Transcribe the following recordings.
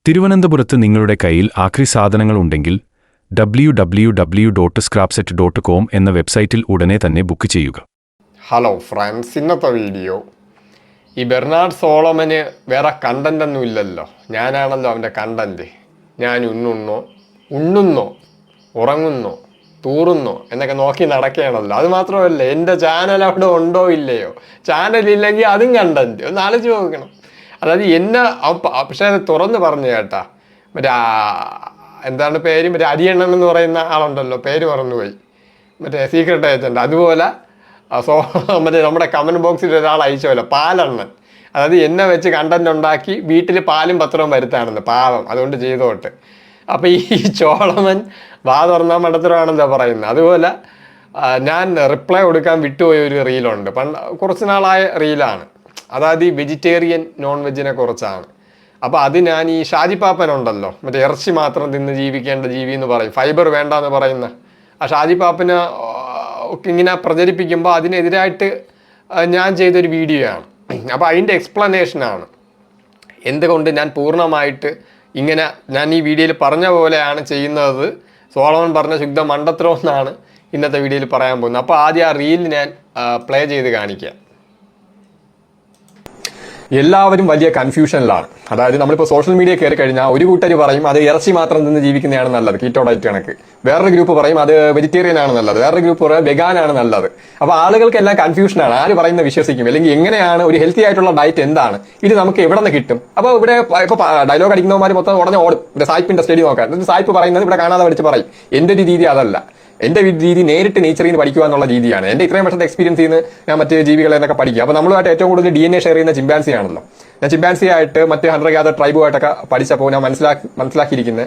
തിരുവനന്തപുരത്ത് നിങ്ങളുടെ കയ്യിൽ ആക്രി സാധനങ്ങൾ ഉണ്ടെങ്കിൽ www.scrapset.com എന്ന വെബ്സൈറ്റിൽ ഉടനെ തന്നെ ബുക്ക് ചെയ്യുക. ഹലോ ഫ്രണ്ട്സ്, ഇന്നത്തെ വീഡിയോ ഈ ബെർണാഡ് സോളമന് വേറെ കണ്ടന്റ് ഒന്നും ഇല്ലല്ലോ, ഞാനാണല്ലോ അവൻ്റെ കണ്ടന്റ്. ഞാൻ ഉണ്ണുന്നോ ഉറങ്ങുന്നോ തൂറുന്നോ എന്നൊക്കെ നോക്കി നടക്കുകയാണല്ലോ. അത് മാത്രമല്ല, എൻ്റെ ചാനൽ അവിടെ ഉണ്ടോ ഇല്ലയോ, ചാനലില്ലെങ്കിൽ അതും കണ്ടന്റ്. ഒന്ന് ആലോചിച്ച് നോക്കണം. അതായത് എന്നെ പക്ഷേ അത് തുറന്ന് പറഞ്ഞു കേട്ടാ. മറ്റേ എന്താണ് പേര്, മറ്റേ അരിയണ്ണൻ എന്ന് പറയുന്ന ആളുണ്ടല്ലോ, പേര് മറന്നുപോയി, മറ്റേ സീക്രട്ട് ഏജന്റ്. അതുപോലെ മറ്റേ നമ്മുടെ കമൻറ്റ് ബോക്സിൽ ഒരാൾ അയച്ചല്ലോ, പാലണ്ണൻ. അതായത് എന്നെ വെച്ച് കണ്ടന്റ് ഉണ്ടാക്കി വീട്ടിൽ പാലും പത്രവും വരുത്താണെന്ന്, പാവം, അതുകൊണ്ട് ചെയ്തോട്ട്. അപ്പോൾ ഈ ചോളമൻ വാ തുറന്നാൽ മണ്ടത്തരമാണെന്നാ പറയുന്നത്. അതുപോലെ ഞാൻ റിപ്ലൈ കൊടുക്കാൻ വിട്ടുപോയ ഒരു റീലുണ്ട്, കുറച്ച് നാളായ റീലാണ്. അതായത് ഈ വെജിറ്റേറിയൻ നോൺ വെജിനെ കുറിച്ചാണ്. അപ്പോൾ അത് ഞാൻ ഈ ഷാജിപ്പാപ്പനുണ്ടല്ലോ, മറ്റേ ഇറച്ചി മാത്രം തിന്ന് ജീവിക്കേണ്ട ജീവി എന്ന് പറയും, ഫൈബർ വേണ്ടെന്ന് പറയുന്ന ആ ഷാജിപ്പാപ്പനെ ഇങ്ങനെ പ്രചരിപ്പിക്കുമ്പോൾ അതിനെതിരായിട്ട് ഞാൻ ചെയ്തൊരു വീഡിയോ ആണ്. അപ്പോൾ അതിൻ്റെ എക്സ്പ്ലനേഷനാണ് എന്തുകൊണ്ട് ഞാൻ പൂർണ്ണമായിട്ട് ഇങ്ങനെ ഞാൻ ഈ വീഡിയോയിൽ പറഞ്ഞ പോലെയാണ് ചെയ്യുന്നത്. സോളമൻ പറഞ്ഞ ശുദ്ധ മണ്ടത്തരം എന്നാണ് ഇന്നത്തെ വീഡിയോയിൽ പറയാൻ പോകുന്നത്. അപ്പോൾ ആദ്യം ആ റീൽ ഞാൻ പ്ലേ ചെയ്ത് കാണിക്കാം. എല്ലാവരും വലിയ കൺഫ്യൂഷനിലാണ്. അതായത് നമ്മളിപ്പോൾ സോഷ്യൽ മീഡിയ കയറി കഴിഞ്ഞാൽ ഒരു കൂട്ടർ പറയും അത് ഇറച്ചി മാത്രം നിന്ന് ജീവിക്കുന്നതാണ് നല്ലത്, കീറ്റോ ഡയറ്റ് കണക്ക്. വേറൊരു ഗ്രൂപ്പ് പറയും അത് വെജിറ്റേറിയൻ ആണ് നല്ലത്, വേറൊരു ഗ്രൂപ്പ് പറയും വെഗാൻ ആണ് നല്ലത്. അപ്പോൾ ആളുകൾക്കെല്ലാം കൺഫ്യൂഷനാണ്, ആര് പറയുന്നത് വിശ്വസിക്കും, അല്ലെങ്കിൽ എങ്ങനെയാണ് ഒരു ഹെൽത്തി ആയിട്ടുള്ള ഡയറ്റ് എന്താണ്, ഇത് നമുക്ക് എവിടെ നിന്ന് കിട്ടും. അപ്പോൾ ഇവിടെ ഇപ്പോൾ ഡയലോഗ് അടിക്കുന്നവന്മാർ മൊത്തം ഉടനെ ഓടും. സായിപ്പിന്റെ സ്റ്റഡി നോക്കാൻ, സായിപ്പ് പറയുന്നത് ഇവിടെ കാണാതെ പഠിച്ച് പറയും. എൻ്റെ ഒരു രീതി അതല്ല, എൻ്റെ രീതി നേരിട്ട് നേച്ചറിൽ നിന്ന് പഠിക്കുക എന്നുള്ള രീതിയാണ്. എൻ്റെ ഇത്രയും വർഷത്തെ എക്സ്പീരിയൻസിൽ നിന്ന് ഞാൻ മറ്റ് ജീവികളെ എന്നൊക്കെ പഠിക്കുക. അപ്പോൾ നമ്മളുമായിട്ട് ഏറ്റവും കൂടുതൽ DNA ഷെയർ ചെയ്യുന്ന ചിമ്പാൻസി ആണല്ലോ. ഞാൻ ചിമ്പാൻസി ആയിട്ട് മറ്റ് ഹണ്ടർ ഗ്യാദർ ട്രൈബുമായിട്ടൊക്കെ പഠിച്ചപ്പോൾ ഞാൻ മനസ്സിലാക്കിയിരിക്കുന്നത്,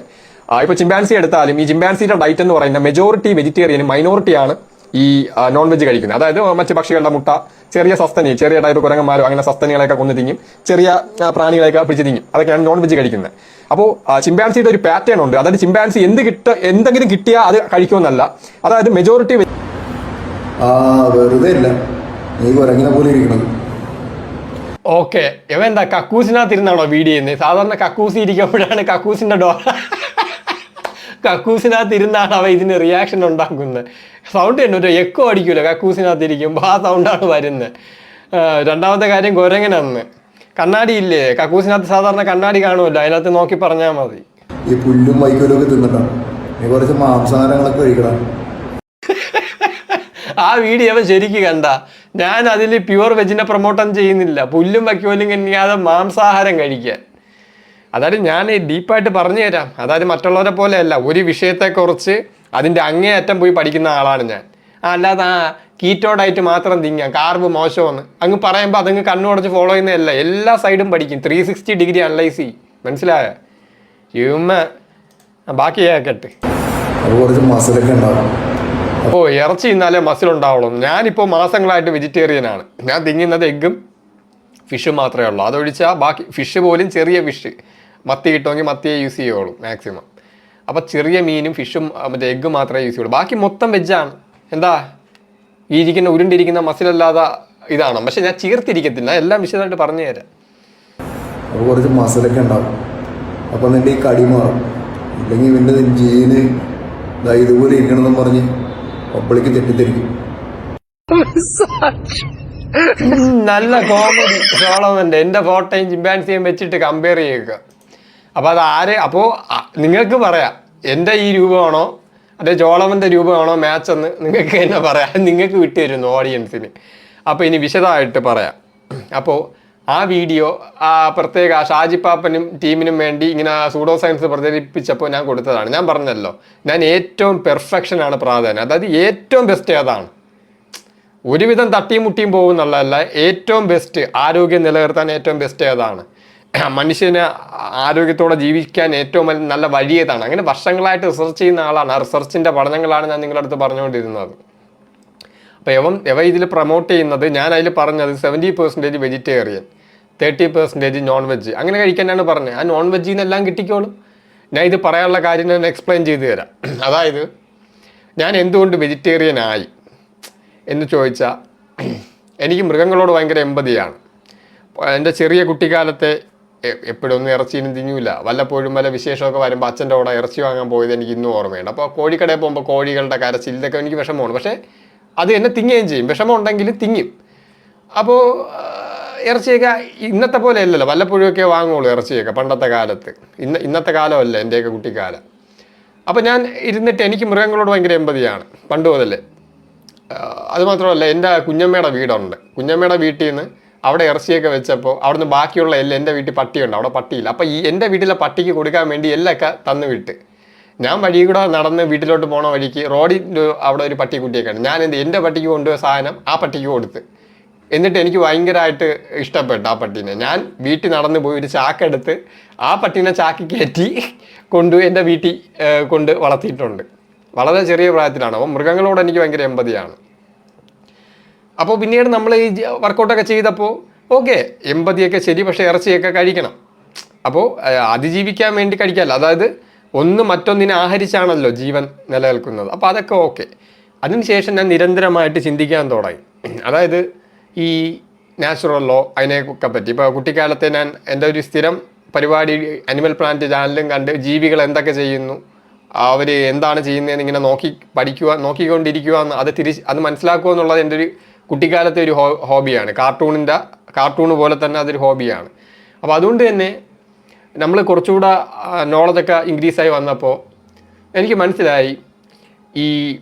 ഇപ്പോൾ ചിമ്പാൻസി എടുത്താലും ഈ ചിമ്പാൻസിയുടെ ഡയറ്റ് എന്ന് പറയുന്ന മെജോറിറ്റി വെജിറ്റേറിയനും മൈനോറിറ്റിയാണ് ഈ നോൺ വെജ് കഴിക്കുന്നത്. അതായത് മറ്റ് പക്ഷികളുടെ മുട്ട, ചെറിയ സസ്തനി, ചെറിയ ടൈപ്പ് കുരങ്ങന്മാരോ അങ്ങനെ സസ്തനികളെയൊക്കെ കൊന്നു തിങ്ങും, ചെറിയ പ്രാണികളെയൊക്കെ പിടിച്ച് തിങ്ങും, അതൊക്കെയാണ് നോൺ വെജ് കഴിക്കുന്നത്. അപ്പോൾ ചിമ്പാൻസിയുടെ ഒരു പാറ്റേൺ ഉണ്ട്. അതായത് ചിമ്പാൻസി എന്തെങ്കിലും കിട്ടിയാൽ അത് കഴിക്കുമെന്നല്ല. അതായത് മെജോറിറ്റി വെറുതെ ഇല്ല, നീ കുരങ്ങിനെ പോലെ ഇരിക്കണം. ഓക്കെ, ഇവ എന്താ കക്കൂസിനകത്തിരുന്നാണോ വീഡിയോ ചെയ്യുന്നത്? സാധാരണ കക്കൂസി ഇരിക്കുമ്പോഴാണ് കക്കൂസിനകത്തിരുന്നാണ് അവ ഇതിന് റിയാക്ഷൻ ഉണ്ടാക്കുന്നത്. സൗണ്ട് തന്നെ ഒരു എക്കോ അടിക്കൂല കക്കൂസിനകത്തിരിക്കുമ്പോൾ, ആ സൗണ്ടാണ് വരുന്നത്. രണ്ടാമത്തെ കാര്യം കുരങ്ങനാന്ന്. കണ്ണാടി ഇല്ലേ കക്കൂസിനകത്ത്, സാധാരണ കണ്ണാടി കാണുമല്ലോ, അതിനകത്ത് നോക്കി പറഞ്ഞാൽ മതി. ഈ പുല്ലും വൈക്കോലും ഒക്കെ തിന്നിട്ടാ, നീ കുറച്ച് മാംസാഹാരങ്ങളൊക്കെ കഴിക്കണം. ആ വീഡിയോ അവൻ ശരിക്കും കണ്ട. ഞാൻ അതിൽ പ്യുവർ വെജിനെ പ്രൊമോട്ടൊന്നും ചെയ്യുന്നില്ല, പുല്ലും വയ്ക്കോലും കഴിക്കാതെ മാംസാഹാരം കഴിക്കാൻ. അതായത് ഞാൻ ഡീപ്പായിട്ട് പറഞ്ഞു തരാം. അതായത് മറ്റുള്ളവരെ പോലെയല്ല, ഒരു വിഷയത്തെക്കുറിച്ച് അതിൻ്റെ അങ്ങേയറ്റം പോയി പഠിക്കുന്ന ആളാണ് ഞാൻ. അല്ലാതെ കീറ്റോ ഡയറ്റ് മാത്രം തിങ്ങാം, കാർബ് മോശമെന്ന് അങ്ങ് പറയുമ്പോൾ അതങ്ങ് കണ്ണുടച്ച് ഫോളോ ചെയ്യുന്നതല്ല, എല്ലാ സൈഡും പഠിക്കും, 360 ഡിഗ്രി അനലൈസ് ചെയ്യും. മനസ്സിലായ ബാക്കി കേൾക്കട്ടെ. ഓ, ഇറച്ചി തിന്നാലേ മസിൽ ഉണ്ടാവുള്ളൂ. ഞാനിപ്പോൾ മാസങ്ങളായിട്ട് വെജിറ്റേറിയൻ ആണ്. ഞാൻ തിങ്ങുന്നത് എഗ്ഗും ഫിഷും മാത്രമേ ഉള്ളൂ. അതൊഴിച്ചാൽ ബാക്കി ഫിഷ് പോലും ചെറിയ ഫിഷ്, മത്തി കിട്ടുമെങ്കിൽ മത്തിയെ യൂസ് ചെയ്യുള്ളൂ മാക്സിമം. അപ്പോൾ ചെറിയ മീനും ഫിഷും മറ്റേ എഗ്ഗ് മാത്രമേ യൂസ് ചെയ്യുള്ളൂ. ബാക്കി മൊത്തം വെജാണ്. എന്താ ഈ ഉരുണ്ടിരിക്കുന്ന മസിലല്ലാതെ ഇതാണ്. പക്ഷെ ഞാൻ ചീർത്തിരിക്കത്തില്ല, എല്ലാം വിശദമായിട്ട് പറഞ്ഞു തരാം. അപ്പോൾ കുറച്ച് മസിലൊക്കെ ഉണ്ടാവും, അപ്പോൾ നിന്റെ ഈ കടി മാറും. ഇല്ലെങ്കിൽ ഇവൻ്റെ ജീന് ഇതുപോലെ ഇരിക്കണമെന്ന് പറഞ്ഞ് പബ്ലിക്ക് തെറ്റിദ്ധരിക്കും. നല്ല കോമഡി സോളമൻ്റെ. എൻ്റെ ഫോട്ടോയും ചിമ്പാൻസിയും വെച്ചിട്ട് കമ്പയർ ചെയ്യുക. അപ്പോൾ അപ്പോൾ നിങ്ങൾക്ക് പറയാം എൻ്റെ ഈ രൂപമാണോ അതേ ചോളമൻ്റെ രൂപമാണോ മാച്ചെന്ന് നിങ്ങൾക്ക് തന്നെ പറയാം. നിങ്ങൾക്ക് വിട്ടുതരുന്നു ഓഡിയൻസിന്. അപ്പോൾ ഇനി വിശദമായിട്ട് പറയാം. അപ്പോൾ ആ വീഡിയോ പ്രത്യേക ഷാജിപ്പാപ്പനും ടീമിനും വേണ്ടി ഇങ്ങനെ സൂഡോ സയൻസ് പ്രചരിപ്പിച്ചപ്പോൾ ഞാൻ കൊടുത്തതാണ്. ഞാൻ പറഞ്ഞല്ലോ, ഞാൻ ഏറ്റവും പെർഫെക്ഷനാണ് പ്രാധാന്യം. അതായത് ഏറ്റവും ബെസ്റ്റ് ഏതാണ്, ഒരുവിധം തട്ടിയും മുട്ടിയും പോകുന്നുള്ളതല്ല, ഏറ്റവും ബെസ്റ്റ് ആരോഗ്യം നിലനിർത്താൻ ഏറ്റവും ബെസ്റ്റ് ഏതാണ്, മനുഷ്യന് ആരോഗ്യത്തോടെ ജീവിക്കാൻ ഏറ്റവും നല്ല വഴി ഏതാണ്, അങ്ങനെ വർഷങ്ങളായിട്ട് റിസർച്ച് ചെയ്യുന്ന ആളാണ്. ആ റിസർച്ചിൻ്റെ പഠനങ്ങളാണ് ഞാൻ നിങ്ങളുടെ അടുത്ത് പറഞ്ഞുകൊണ്ടിരുന്നത്. അപ്പോൾ ഇവ ഇതിൽ പ്രൊമോട്ട് ചെയ്യുന്നത്, ഞാൻ അതിൽ പറഞ്ഞത് 70% വെജിറ്റേറിയൻ, 30% നോൺ വെജ്, അങ്ങനെ കഴിക്കാനാണ് പറഞ്ഞത്. ആ നോൺ വെജിൽ നിന്നെല്ലാം കിട്ടിക്കോളും. ഞാൻ ഇത് പറയാനുള്ള കാര്യം ഞാൻ എക്സ്പ്ലെയിൻ ചെയ്തു തരാം. അതായത് ഞാൻ എന്തുകൊണ്ട് വെജിറ്റേറിയൻ ആയി എന്ന് ചോദിച്ചാൽ, എനിക്ക് മൃഗങ്ങളോട് ഭയങ്കര എമ്പതിയാണ്. എൻ്റെ ചെറിയ കുട്ടിക്കാലത്തെ എപ്പോഴും ഒന്നും ഇറച്ചിയൊന്നും തിന്നൂല. വല്ലപ്പോഴും വല്ല വിശേഷമൊക്കെ വരുമ്പോൾ അച്ഛൻ്റെ കൂടെ ഇറച്ചി വാങ്ങാൻ പോയത് എനിക്ക് ഇന്നും ഓർമ്മയുണ്ട്. അപ്പോൾ കോഴിക്കടയിൽ പോകുമ്പോൾ കോഴികളുടെ കരച്ചിൽ ഇതൊക്കെ എനിക്ക് വിഷമമാണ്. പക്ഷേ അത് എന്നെ തിങ്ങുകയും ചെയ്യും. വിഷമം ഉണ്ടെങ്കിലും തിങ്ങും. അപ്പോൾ ഇറച്ചിയൊക്കെ ഇന്നത്തെ പോലെ അല്ലല്ലോ, വല്ലപ്പോഴുമൊക്കെ വാങ്ങുള്ളൂ ഇറച്ചിയൊക്കെ പണ്ടത്തെ കാലത്ത്. ഇന്നത്തെ കാലമല്ല എൻ്റെയൊക്കെ കുട്ടിക്കാലം. അപ്പോൾ ഞാൻ ഇരുന്നിട്ട് എനിക്ക് മൃഗങ്ങളോട് ഭയങ്കര എമ്പതിയാണ് പണ്ട് മുതലേ. അതുമാത്രമല്ല, എൻ്റെ കുഞ്ഞമ്മയുടെ വീടുണ്ട്. കുഞ്ഞമ്മയുടെ വീട്ടിൽ നിന്ന് അവിടെ ഇറച്ചിയൊക്കെ വെച്ചപ്പോൾ അവിടുന്ന് ബാക്കിയുള്ള എല്ലാം, എൻ്റെ വീട്ടിൽ പട്ടിയുണ്ട്, അവിടെ പട്ടിയില്ല. അപ്പോൾ ഈ എൻ്റെ വീട്ടിലെ പട്ടിക്ക് കൊടുക്കാൻ വേണ്ടി എല്ലൊക്കെ തന്നു വിട്ട് ഞാൻ വഴി കൂടെ നടന്ന് വീട്ടിലോട്ട് പോണ വഴിക്ക് റോഡിൻ്റെ അവിടെ ഒരു പട്ടിക്കുട്ടിയൊക്കെ ഉണ്ട്. ഞാൻ എൻ്റെ പട്ടിക്ക് കൊണ്ടുപോയ സാധനം ആ പട്ടിക്ക് കൊടുത്ത്. എന്നിട്ട് എനിക്ക് ഭയങ്കരമായിട്ട് ഇഷ്ടപ്പെട്ടു ആ പട്ടീനെ. ഞാൻ വീട്ടിൽ നടന്നു പോയി ഒരു ചാക്കെടുത്ത് ആ പട്ടീനെ ചാക്കി കയറ്റി കൊണ്ടുപോയി എൻ്റെ വീട്ടിൽ കൊണ്ട് വളർത്തിയിട്ടുണ്ട്. വളരെ ചെറിയ പ്രായത്തിലാണ്. അപ്പോൾ മൃഗങ്ങളോട് എനിക്ക് ഭയങ്കര എമ്പതിയാണ്. അപ്പോൾ പിന്നീട് നമ്മൾ ഈ വർക്കൗട്ടൊക്കെ ചെയ്തപ്പോൾ ഓക്കെ, എമ്പതിയൊക്കെ ശരി, പക്ഷേ ഇറച്ചിയൊക്കെ കഴിക്കണം. അപ്പോൾ അതിജീവിക്കാൻ വേണ്ടി കഴിക്കാമല്ലോ. അതായത് ഒന്ന് മറ്റൊന്നിനെ ആഹരിച്ചാണല്ലോ ജീവൻ നിലനിൽക്കുന്നത്. അപ്പോൾ അതൊക്കെ ഓക്കെ. അതിനുശേഷം ഞാൻ നിരന്തരമായിട്ട് ചിന്തിക്കാൻ തുടങ്ങി. അതായത് ഈ നാച്ചുറൽ ലോ അതിനെയൊക്കെ പറ്റി. ഇപ്പോൾ കുട്ടിക്കാലത്തെ ഞാൻ എൻ്റെ ഒരു സ്ഥിരം പരിപാടി അനിമൽ പ്ലാനറ്റ് ചാനലും കണ്ട് ജീവികൾ എന്തൊക്കെ ചെയ്യുന്നു, അവർ എന്താണ് ചെയ്യുന്നതെന്ന് ഇങ്ങനെ നോക്കിക്കൊണ്ടിരിക്കുക, അത് മനസ്സിലാക്കുക എന്നുള്ളത് എൻ്റെ ഒരു കുട്ടിക്കാലത്തെ ഒരു ഹോബിയാണ്. കാർട്ടൂണ് പോലെ തന്നെ അതൊരു ഹോബിയാണ്. അപ്പോൾ അതുകൊണ്ട് തന്നെ നമ്മൾ കുറച്ചുകൂടെ നോളജൊക്കെ ഇൻക്രീസായി വന്നപ്പോൾ എനിക്ക് മനസ്സിലായി, ഈ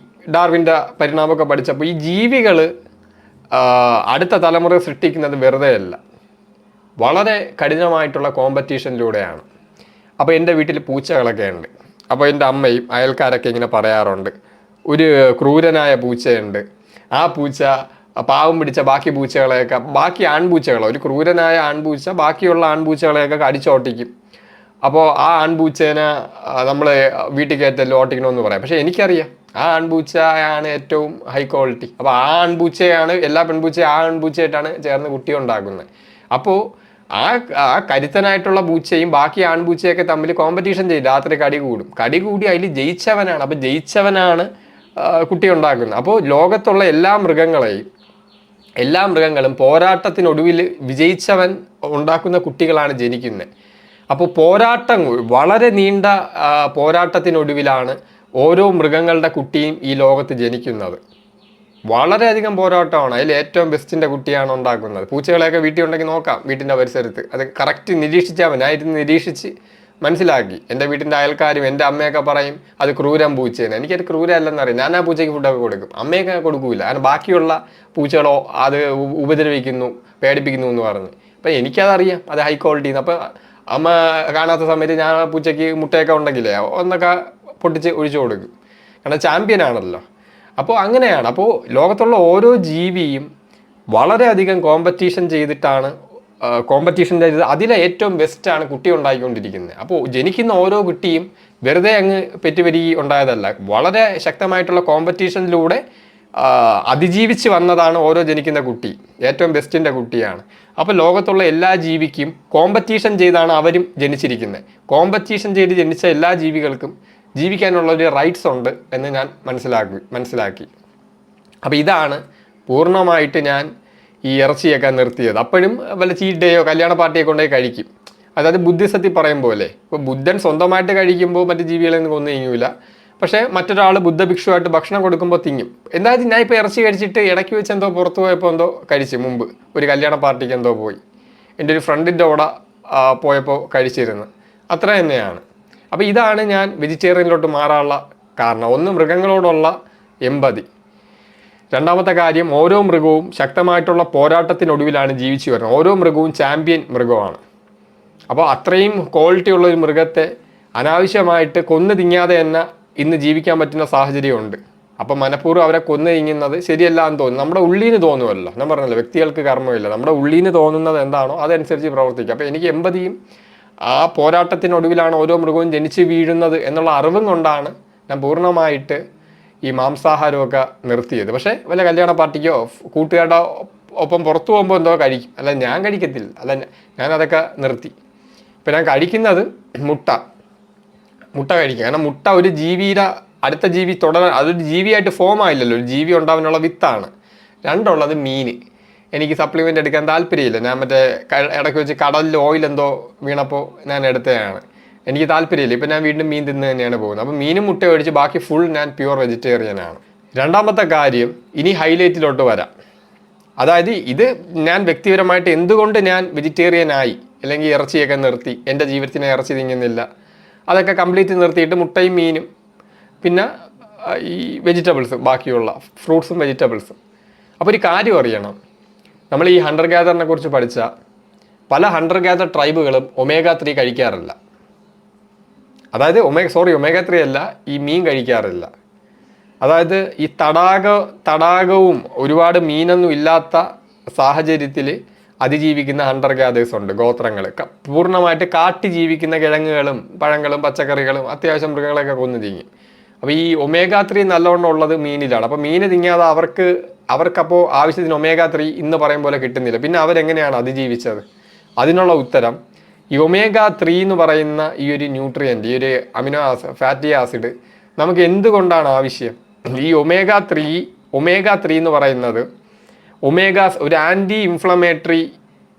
ഡാർവിൻ്റെ പരിണാമമൊക്കെ പഠിച്ചപ്പോൾ ഈ ജീവികൾ അടുത്ത തലമുറ സൃഷ്ടിക്കുന്നത് വെറുതെ അല്ല, വളരെ കഠിനമായിട്ടുള്ള കോമ്പറ്റീഷനിലൂടെയാണ്. അപ്പോൾ എൻ്റെ വീട്ടിൽ പൂച്ചകളൊക്കെ ഉണ്ട്. അപ്പോൾ എൻ്റെ അമ്മയും അയൽക്കാരൊക്കെ ഇങ്ങനെ പറയാറുണ്ട്, ഒരു ക്രൂരനായ പൂച്ചയുണ്ട്, ആ പൂച്ച പാവം പിടിച്ച ബാക്കി പൂച്ചകളെയൊക്കെ, ബാക്കി ആൺപൂച്ചകളോ, ഒരു ക്രൂരനായ ആൺപൂച്ച ബാക്കിയുള്ള ആൺപൂച്ചകളെയൊക്കെ കടിച്ചോട്ടിക്കും. അപ്പോൾ ആ ആൺപൂച്ചേനെ നമ്മൾ വീട്ടിൽ കയറ്റല്ലോ ഓട്ടിക്കണമെന്ന് പറയാം. പക്ഷേ എനിക്കറിയാം ആ ആൺപൂച്ചയാണ് ഏറ്റവും ഹൈ ക്വാളിറ്റി. അപ്പോൾ ആ ആൺപൂച്ചയാണ്, എല്ലാ പെൺപൂച്ചയും ആ ആൺപൂച്ചയായിട്ടാണ് ചേർന്ന് കുട്ടി ഉണ്ടാക്കുന്നത്. അപ്പോൾ ആ കരുത്തനായിട്ടുള്ള പൂച്ചയും ബാക്കി ആൺപൂച്ചയൊക്കെ തമ്മിൽ കോമ്പറ്റീഷൻ ചെയ്യും. രാത്രി കടി കൂടി അതിൽ ജയിച്ചവനാണ്. അപ്പോൾ ജയിച്ചവനാണ് കുട്ടി ഉണ്ടാക്കുന്നത്. അപ്പോൾ ലോകത്തുള്ള എല്ലാ മൃഗങ്ങളും പോരാട്ടത്തിനൊടുവിൽ വിജയിച്ചവൻ ഉണ്ടാക്കുന്ന കുട്ടികളാണ് ജനിക്കുന്നത്. അപ്പോൾ വളരെ നീണ്ട പോരാട്ടത്തിനൊടുവിലാണ് ഓരോ മൃഗങ്ങളുടെ കുട്ടിയും ഈ ലോകത്ത് ജനിക്കുന്നത്. വളരെയധികം പോരാട്ടമാണ്. അതിൽ ഏറ്റവും ബെസ്റ്റിൻ്റെ കുട്ടിയാണ് ഉണ്ടാക്കുന്നത്. പൂച്ചകളെയൊക്കെ വീട്ടിൽ ഉണ്ടെങ്കിൽ നോക്കാം, വീട്ടിൻ്റെ പരിസരത്ത്. അത് കറക്റ്റ് നിരീക്ഷിച്ചാൽ മതി. ഞാനിരുന്ന് നിരീക്ഷിച്ച് മനസ്സിലാക്കി. എൻ്റെ വീട്ടിൻ്റെ അയൽക്കാരും എൻ്റെ അമ്മയൊക്കെ പറയും അത് ക്രൂരം പൂച്ചേനെ. എനിക്കത് ക്രൂരമല്ലെന്നറിയാം. ഞാൻ ആ പൂച്ചയ്ക്ക് ഫുഡൊക്കെ കൊടുക്കും, അമ്മയൊക്കെ കൊടുക്കൂല. കാരണം ബാക്കിയുള്ള പൂച്ചകളോ അത് ഉപദ്രവിക്കുന്നു, പേടിപ്പിക്കുന്നു എന്ന് പറഞ്ഞ്. അപ്പം എനിക്കതറിയാം അത് ഹൈ ക്വാളിറ്റിന്ന്. അപ്പം അമ്മ കാണാത്ത സമയത്ത് ഞാൻ ആ പൂച്ചയ്ക്ക് മുട്ടയൊക്കെ ഉണ്ടെങ്കിലേ ഒന്നൊക്കെ പൊട്ടിച്ച് ഒഴിച്ചു കൊടുക്കും. കാരണം ചാമ്പ്യനാണല്ലോ. അപ്പോൾ അങ്ങനെയാണ്. അപ്പോൾ ലോകത്തുള്ള ഓരോ ജീവിയും വളരെയധികം കോമ്പറ്റീഷൻ ചെയ്ത് അതിലെ ഏറ്റവും ബെസ്റ്റാണ് കുട്ടി ഉണ്ടായിക്കൊണ്ടിരിക്കുന്നത്. അപ്പോൾ ജനിക്കുന്ന ഓരോ കുട്ടിയും വെറുതെ അങ്ങ് പെറ്റുപെരുകി ഉണ്ടായതല്ല, വളരെ ശക്തമായിട്ടുള്ള കോമ്പറ്റീഷനിലൂടെ അതിജീവിച്ച് വന്നതാണ് ഓരോ ജനിക്കുന്ന കുട്ടി. ഏറ്റവും ബെസ്റ്റിൻ്റെ കുട്ടിയാണ്. അപ്പോൾ ലോകത്തുള്ള എല്ലാ ജീവിക്കും കോമ്പറ്റീഷൻ ചെയ്താണ് അവരും ജനിച്ചിരിക്കുന്നത്. കോമ്പറ്റീഷൻ ചെയ്ത് ജനിച്ച എല്ലാ ജീവികൾക്കും ജീവിക്കാനുള്ള ഒരു റൈറ്റ്സ് ഉണ്ട് എന്ന് ഞാൻ മനസ്സിലാക്കി. അപ്പോൾ ഇതാണ് പൂർണ്ണമായിട്ട് ഞാൻ ഈ ഇറച്ചിയൊക്കെ നിർത്തിയത്. അപ്പോഴും വല്ല ചീറ്റ് ഡേയോ കല്യാണ പാർട്ടിയൊക്കെ കൊണ്ടുപോയി കഴിക്കും. അതായത് ബുദ്ധിസത്തിൽ പറയും പോലെ. ഇപ്പോൾ ബുദ്ധൻ സ്വന്തമായിട്ട് കഴിക്കുമ്പോൾ മറ്റു ജീവികളെ ഒന്നും കൊന്നു തിന്നൂല. പക്ഷേ മറ്റൊരാൾ ബുദ്ധഭിക്ഷുവായിട്ട് ഭക്ഷണം കൊടുക്കുമ്പോൾ തിന്നും. എന്തായാലും ഞാൻ ഇപ്പോൾ ഇറച്ചി കഴിച്ചിട്ട് ഇടയ്ക്ക് വെച്ച് എന്തോ പുറത്ത് പോയപ്പോൾ എന്തോ കഴിച്ച്, മുമ്പ് ഒരു കല്യാണ പാർട്ടിക്ക് എന്തോ പോയി, എൻ്റെ ഒരു ഫ്രണ്ടിൻ്റെ കൂടെ പോയപ്പോൾ കഴിച്ചിരുന്നു. അത്ര തന്നെയാണ്. അപ്പോൾ ഇതാണ് ഞാൻ വെജിറ്റേറിയനിലോട്ട് മാറാനുള്ള കാരണം. ഒന്ന്, മൃഗങ്ങളോടുള്ള എമ്പതി. രണ്ടാമത്തെ കാര്യം, ഓരോ മൃഗവും ശക്തമായിട്ടുള്ള പോരാട്ടത്തിനൊടുവിലാണ് ജീവിച്ചു വരുന്നത്. ഓരോ മൃഗവും ചാമ്പ്യൻ മൃഗമാണ്. അപ്പോൾ അത്രയും ക്വാളിറ്റി ഉള്ളൊരു മൃഗത്തെ അനാവശ്യമായിട്ട് കൊന്നു തിങ്ങാതെ തന്നെ ഇന്ന് ജീവിക്കാൻ പറ്റുന്ന സാഹചര്യമുണ്ട്. അപ്പം മനഃപൂർവ്വം അവരെ കൊന്നു തിങ്ങുന്നത് ശരിയല്ല എന്ന് തോന്നുന്നു. നമ്മുടെ ഉള്ളിൽ നിന്ന് തോന്നുമല്ലോ, ഞാൻ പറഞ്ഞല്ലോ വ്യക്തികൾക്ക് കർമ്മമില്ല. നമ്മുടെ ഉള്ളിൽ നിന്ന് തോന്നുന്നത് എന്താണോ അതനുസരിച്ച് പ്രവർത്തിക്കുക. അപ്പോൾ എനിക്ക് എമ്പതിയും ആ പോരാട്ടത്തിനൊടുവിലാണ് ഓരോ മൃഗവും ജനിച്ച് വീഴുന്നത് എന്നുള്ള അറിവും കൊണ്ടാണ് ഞാൻ പൂർണ്ണമായിട്ട് ഈ മാംസാഹാരമൊക്കെ നിർത്തിയത്. പക്ഷേ വല്ല കല്യാണ പാർട്ടിക്കോ കൂട്ടുകാരുടെ ഒപ്പം പുറത്തു പോകുമ്പോൾ എന്തോ കഴിക്കും, അല്ല ഞാൻ കഴിക്കത്തില്ല. അല്ല, ഞാനതൊക്കെ നിർത്തി. ഇപ്പം ഞാൻ കഴിക്കുന്നത് മുട്ട കഴിക്കുക. കാരണം മുട്ട ഒരു ജീവിയുടെ അടുത്ത ജീവി അതൊരു ജീവിയായിട്ട് ഫോം ആയില്ലല്ലോ, ഒരു ജീവി ഉണ്ടാവാനുള്ള വിത്താണ്. രണ്ടുള്ളത് മീൻ. എനിക്ക് സപ്ലിമെൻ്റ് എടുക്കാൻ താല്പര്യമില്ല. ഞാൻ മറ്റേ ഇടയ്ക്ക് വെച്ച് കടലിൽ ഓയിൽ എന്തോ വീണപ്പോൾ ഞാൻ എടുത്തതാണ്. എനിക്ക് താല്പര്യമില്ല. ഇപ്പം ഞാൻ വീണ്ടും മീൻ തിന്ന് തന്നെയാണ് പോകുന്നത്. അപ്പം മീനും മുട്ട ഒഴിച്ച് ബാക്കി ഫുൾ ഞാൻ പ്യുവർ വെജിറ്റേറിയനാണ്. രണ്ടാമത്തെ കാര്യം, ഇനി ഹൈലൈറ്റിലോട്ട് വരാം. അതായത് ഇത് ഞാൻ വ്യക്തിപരമായിട്ട് എന്തുകൊണ്ട് ഞാൻ വെജിറ്റേറിയനായി, അല്ലെങ്കിൽ ഇറച്ചിയൊക്കെ നിർത്തി, എൻ്റെ ജീവിതത്തിനെ ഇറച്ചി തിന്നുന്നില്ല, അതൊക്കെ കംപ്ലീറ്റ് നിർത്തിയിട്ട് മുട്ടയും മീനും പിന്നെ ഈ വെജിറ്റബിൾസും, ബാക്കിയുള്ള ഫ്രൂട്ട്സും വെജിറ്റബിൾസും. അപ്പോൾ ഒരു കാര്യം അറിയണം, നമ്മൾ ഈ ഹണ്ടർ ഗ്യാദറിനെ കുറിച്ച് പഠിച്ച പല ഹണ്ടർ ഗ്യാദർ ട്രൈബുകളും omega-3 കഴിക്കാറില്ല. അതായത് omega-3 അല്ല, ഈ മീൻ കഴിക്കാറില്ല. അതായത് ഈ തടാകവും ഒരുപാട് മീനൊന്നും ഇല്ലാത്ത സാഹചര്യത്തിൽ അതിജീവിക്കുന്ന ഹണ്ടർ ഗ്യാദേഴ്സ് ഉണ്ട്, ഗോത്രങ്ങൾ. പൂർണ്ണമായിട്ട് കാട്ടി ജീവിക്കുന്ന കിഴങ്ങുകളും പഴങ്ങളും പച്ചക്കറികളും അത്യാവശ്യം മൃഗങ്ങളൊക്കെ കൊന്നു തിങ്ങി. അപ്പോൾ ഈ omega-3 നല്ലവണ്ണം ഉള്ളത് മീനിലാണ്. അപ്പോൾ മീൻ തിങ്ങാതെ അവർക്കപ്പോൾ ആവശ്യത്തിന് omega-3 ഇന്ന് പറയും പോലെ കിട്ടുന്നില്ല. പിന്നെ അവരെങ്ങനെയാണ് അതിജീവിച്ചത്? അതിനുള്ള ഉത്തരം, ഈ omega-3 എന്ന് പറയുന്ന ഈ ഒരു ന്യൂട്രിയൻ്റ്, ഈ ഒരു ഫാറ്റി ആസിഡ് നമുക്ക് എന്തുകൊണ്ടാണ് ആവശ്യം? ഈ omega-3 എന്ന് പറയുന്നത് ഒരു ആൻറ്റി ഇൻഫ്ലമേറ്ററി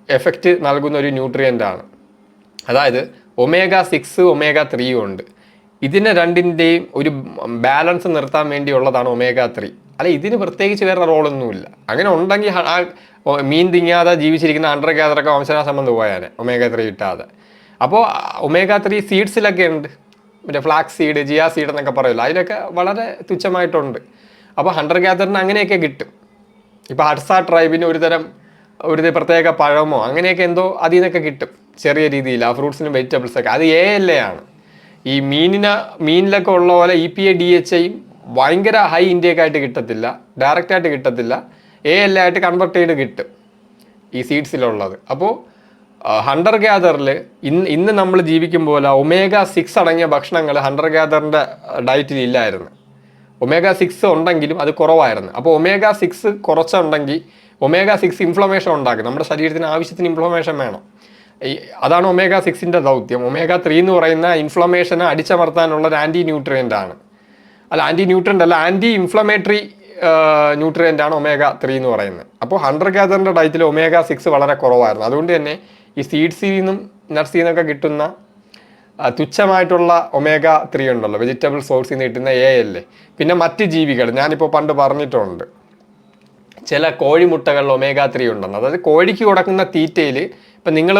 എഫക്റ്റ് നൽകുന്ന ഒരു ന്യൂട്രിയൻ്റ് ആണ്. അതായത് omega-6 omega-3 ഉണ്ട്. ഇതിനെ രണ്ടിൻ്റെയും ഒരു ബാലൻസ് നിർത്താൻ വേണ്ടിയുള്ളതാണ് omega-3. അല്ല, ഇതിന് പ്രത്യേകിച്ച് വേറെ റോളൊന്നുമില്ല. അങ്ങനെ ഉണ്ടെങ്കിൽ മീൻ തിങ്ങാതെ ജീവിച്ചിരിക്കുന്ന ഹണ്ടർ ഗ്യാദറൊക്കെ വംശനാശം വന്ന് പോയാൽ omega-3 കിട്ടാതെ. അപ്പോൾ omega-3 സീഡ്സിലൊക്കെ ഉണ്ട്. മറ്റേ ഫ്ലാക്സ് സീഡ്, ജിയ സീഡ് എന്നൊക്കെ പറയുമല്ലോ, അതിലൊക്കെ വളരെ തുച്ഛമായിട്ടുണ്ട്. അപ്പോൾ ഹണ്ടർ ഗ്യാദറിന് അങ്ങനെയൊക്കെ കിട്ടും. ഇപ്പോൾ ഹഡ്സ ട്രൈബിന് ഒരു പ്രത്യേക പഴമോ അങ്ങനെയൊക്കെ എന്തോ അതിൽ നിന്നൊക്കെ കിട്ടും ചെറിയ രീതിയിൽ, ആ ഫ്രൂട്ട്സിനും വെജിറ്റബിൾസൊക്കെ. അത് ALA ആണ്. ഈ മീനിലൊക്കെ ഉള്ള പോലെ EPA DHAയും ഭയങ്കര ഹൈ ഇൻടേക്കായിട്ട് കിട്ടത്തില്ല, ഡയറക്റ്റായിട്ട് കിട്ടത്തില്ല, ALA ആയിട്ട് കൺവെർട്ട് ചെയ്ത് കിട്ടും ഈ സീഡ്സിലുള്ളത്. അപ്പോൾ ഹണ്ടർ ഗ്യാദറിൽ ഇന്ന് നമ്മൾ ജീവിക്കും പോലെ omega-6 അടങ്ങിയ ഭക്ഷണങ്ങൾ ഹണ്ടർ ഗ്യാദറിൻ്റെ ഡയറ്റിൽ ഇല്ലായിരുന്നു. omega-6 ഉണ്ടെങ്കിലും അത് കുറവായിരുന്നു. അപ്പോൾ omega-6 കുറച്ചുണ്ടെങ്കിൽ omega-6 ഇൻഫ്ലമേഷൻ ഉണ്ടാക്കും. നമ്മുടെ ശരീരത്തിന് ആവശ്യത്തിന് ഇൻഫ്ലമേഷൻ വേണം. അതാണ് omega-6ൻ്റെ ദൗത്യം. omega-3 എന്ന് പറയുന്ന ഇൻഫ്ലമേഷനെ അടിച്ചമർത്താനുള്ള ഒരു ആൻറ്റി ന്യൂട്രിയൻ്റ് ആണ്. ആൻറ്റി ഇൻഫ്ലമേറ്ററി ന്യൂട്രിയൻ്റ് ആണ് omega-3 എന്ന് പറയുന്നത്. അപ്പോൾ ഹണ്ടർ ഗ്യാദറിൻ്റെ ഡയറ്റിൽ omega-6 വളരെ കുറവായിരുന്നു. അതുകൊണ്ട് തന്നെ ഈ സീഡ്സിൽ നിന്നും നട്ട്സിൽ നിന്നൊക്കെ കിട്ടുന്ന തുച്ഛമായിട്ടുള്ള omega-3 ഉണ്ടല്ലോ, വെജിറ്റബിൾ സോഴ്സിൽ നിന്ന് കിട്ടുന്ന ALA. പിന്നെ മറ്റ് ജീവികൾ ഞാനിപ്പോൾ പണ്ട് പറഞ്ഞിട്ടുണ്ട്, ചില കോഴിമുട്ടകളിൽ omega-3 ഉണ്ടെന്ന്. അതായത് കോഴിക്ക് കൊടുക്കുന്ന തീറ്റയിൽ, ഇപ്പം നിങ്ങൾ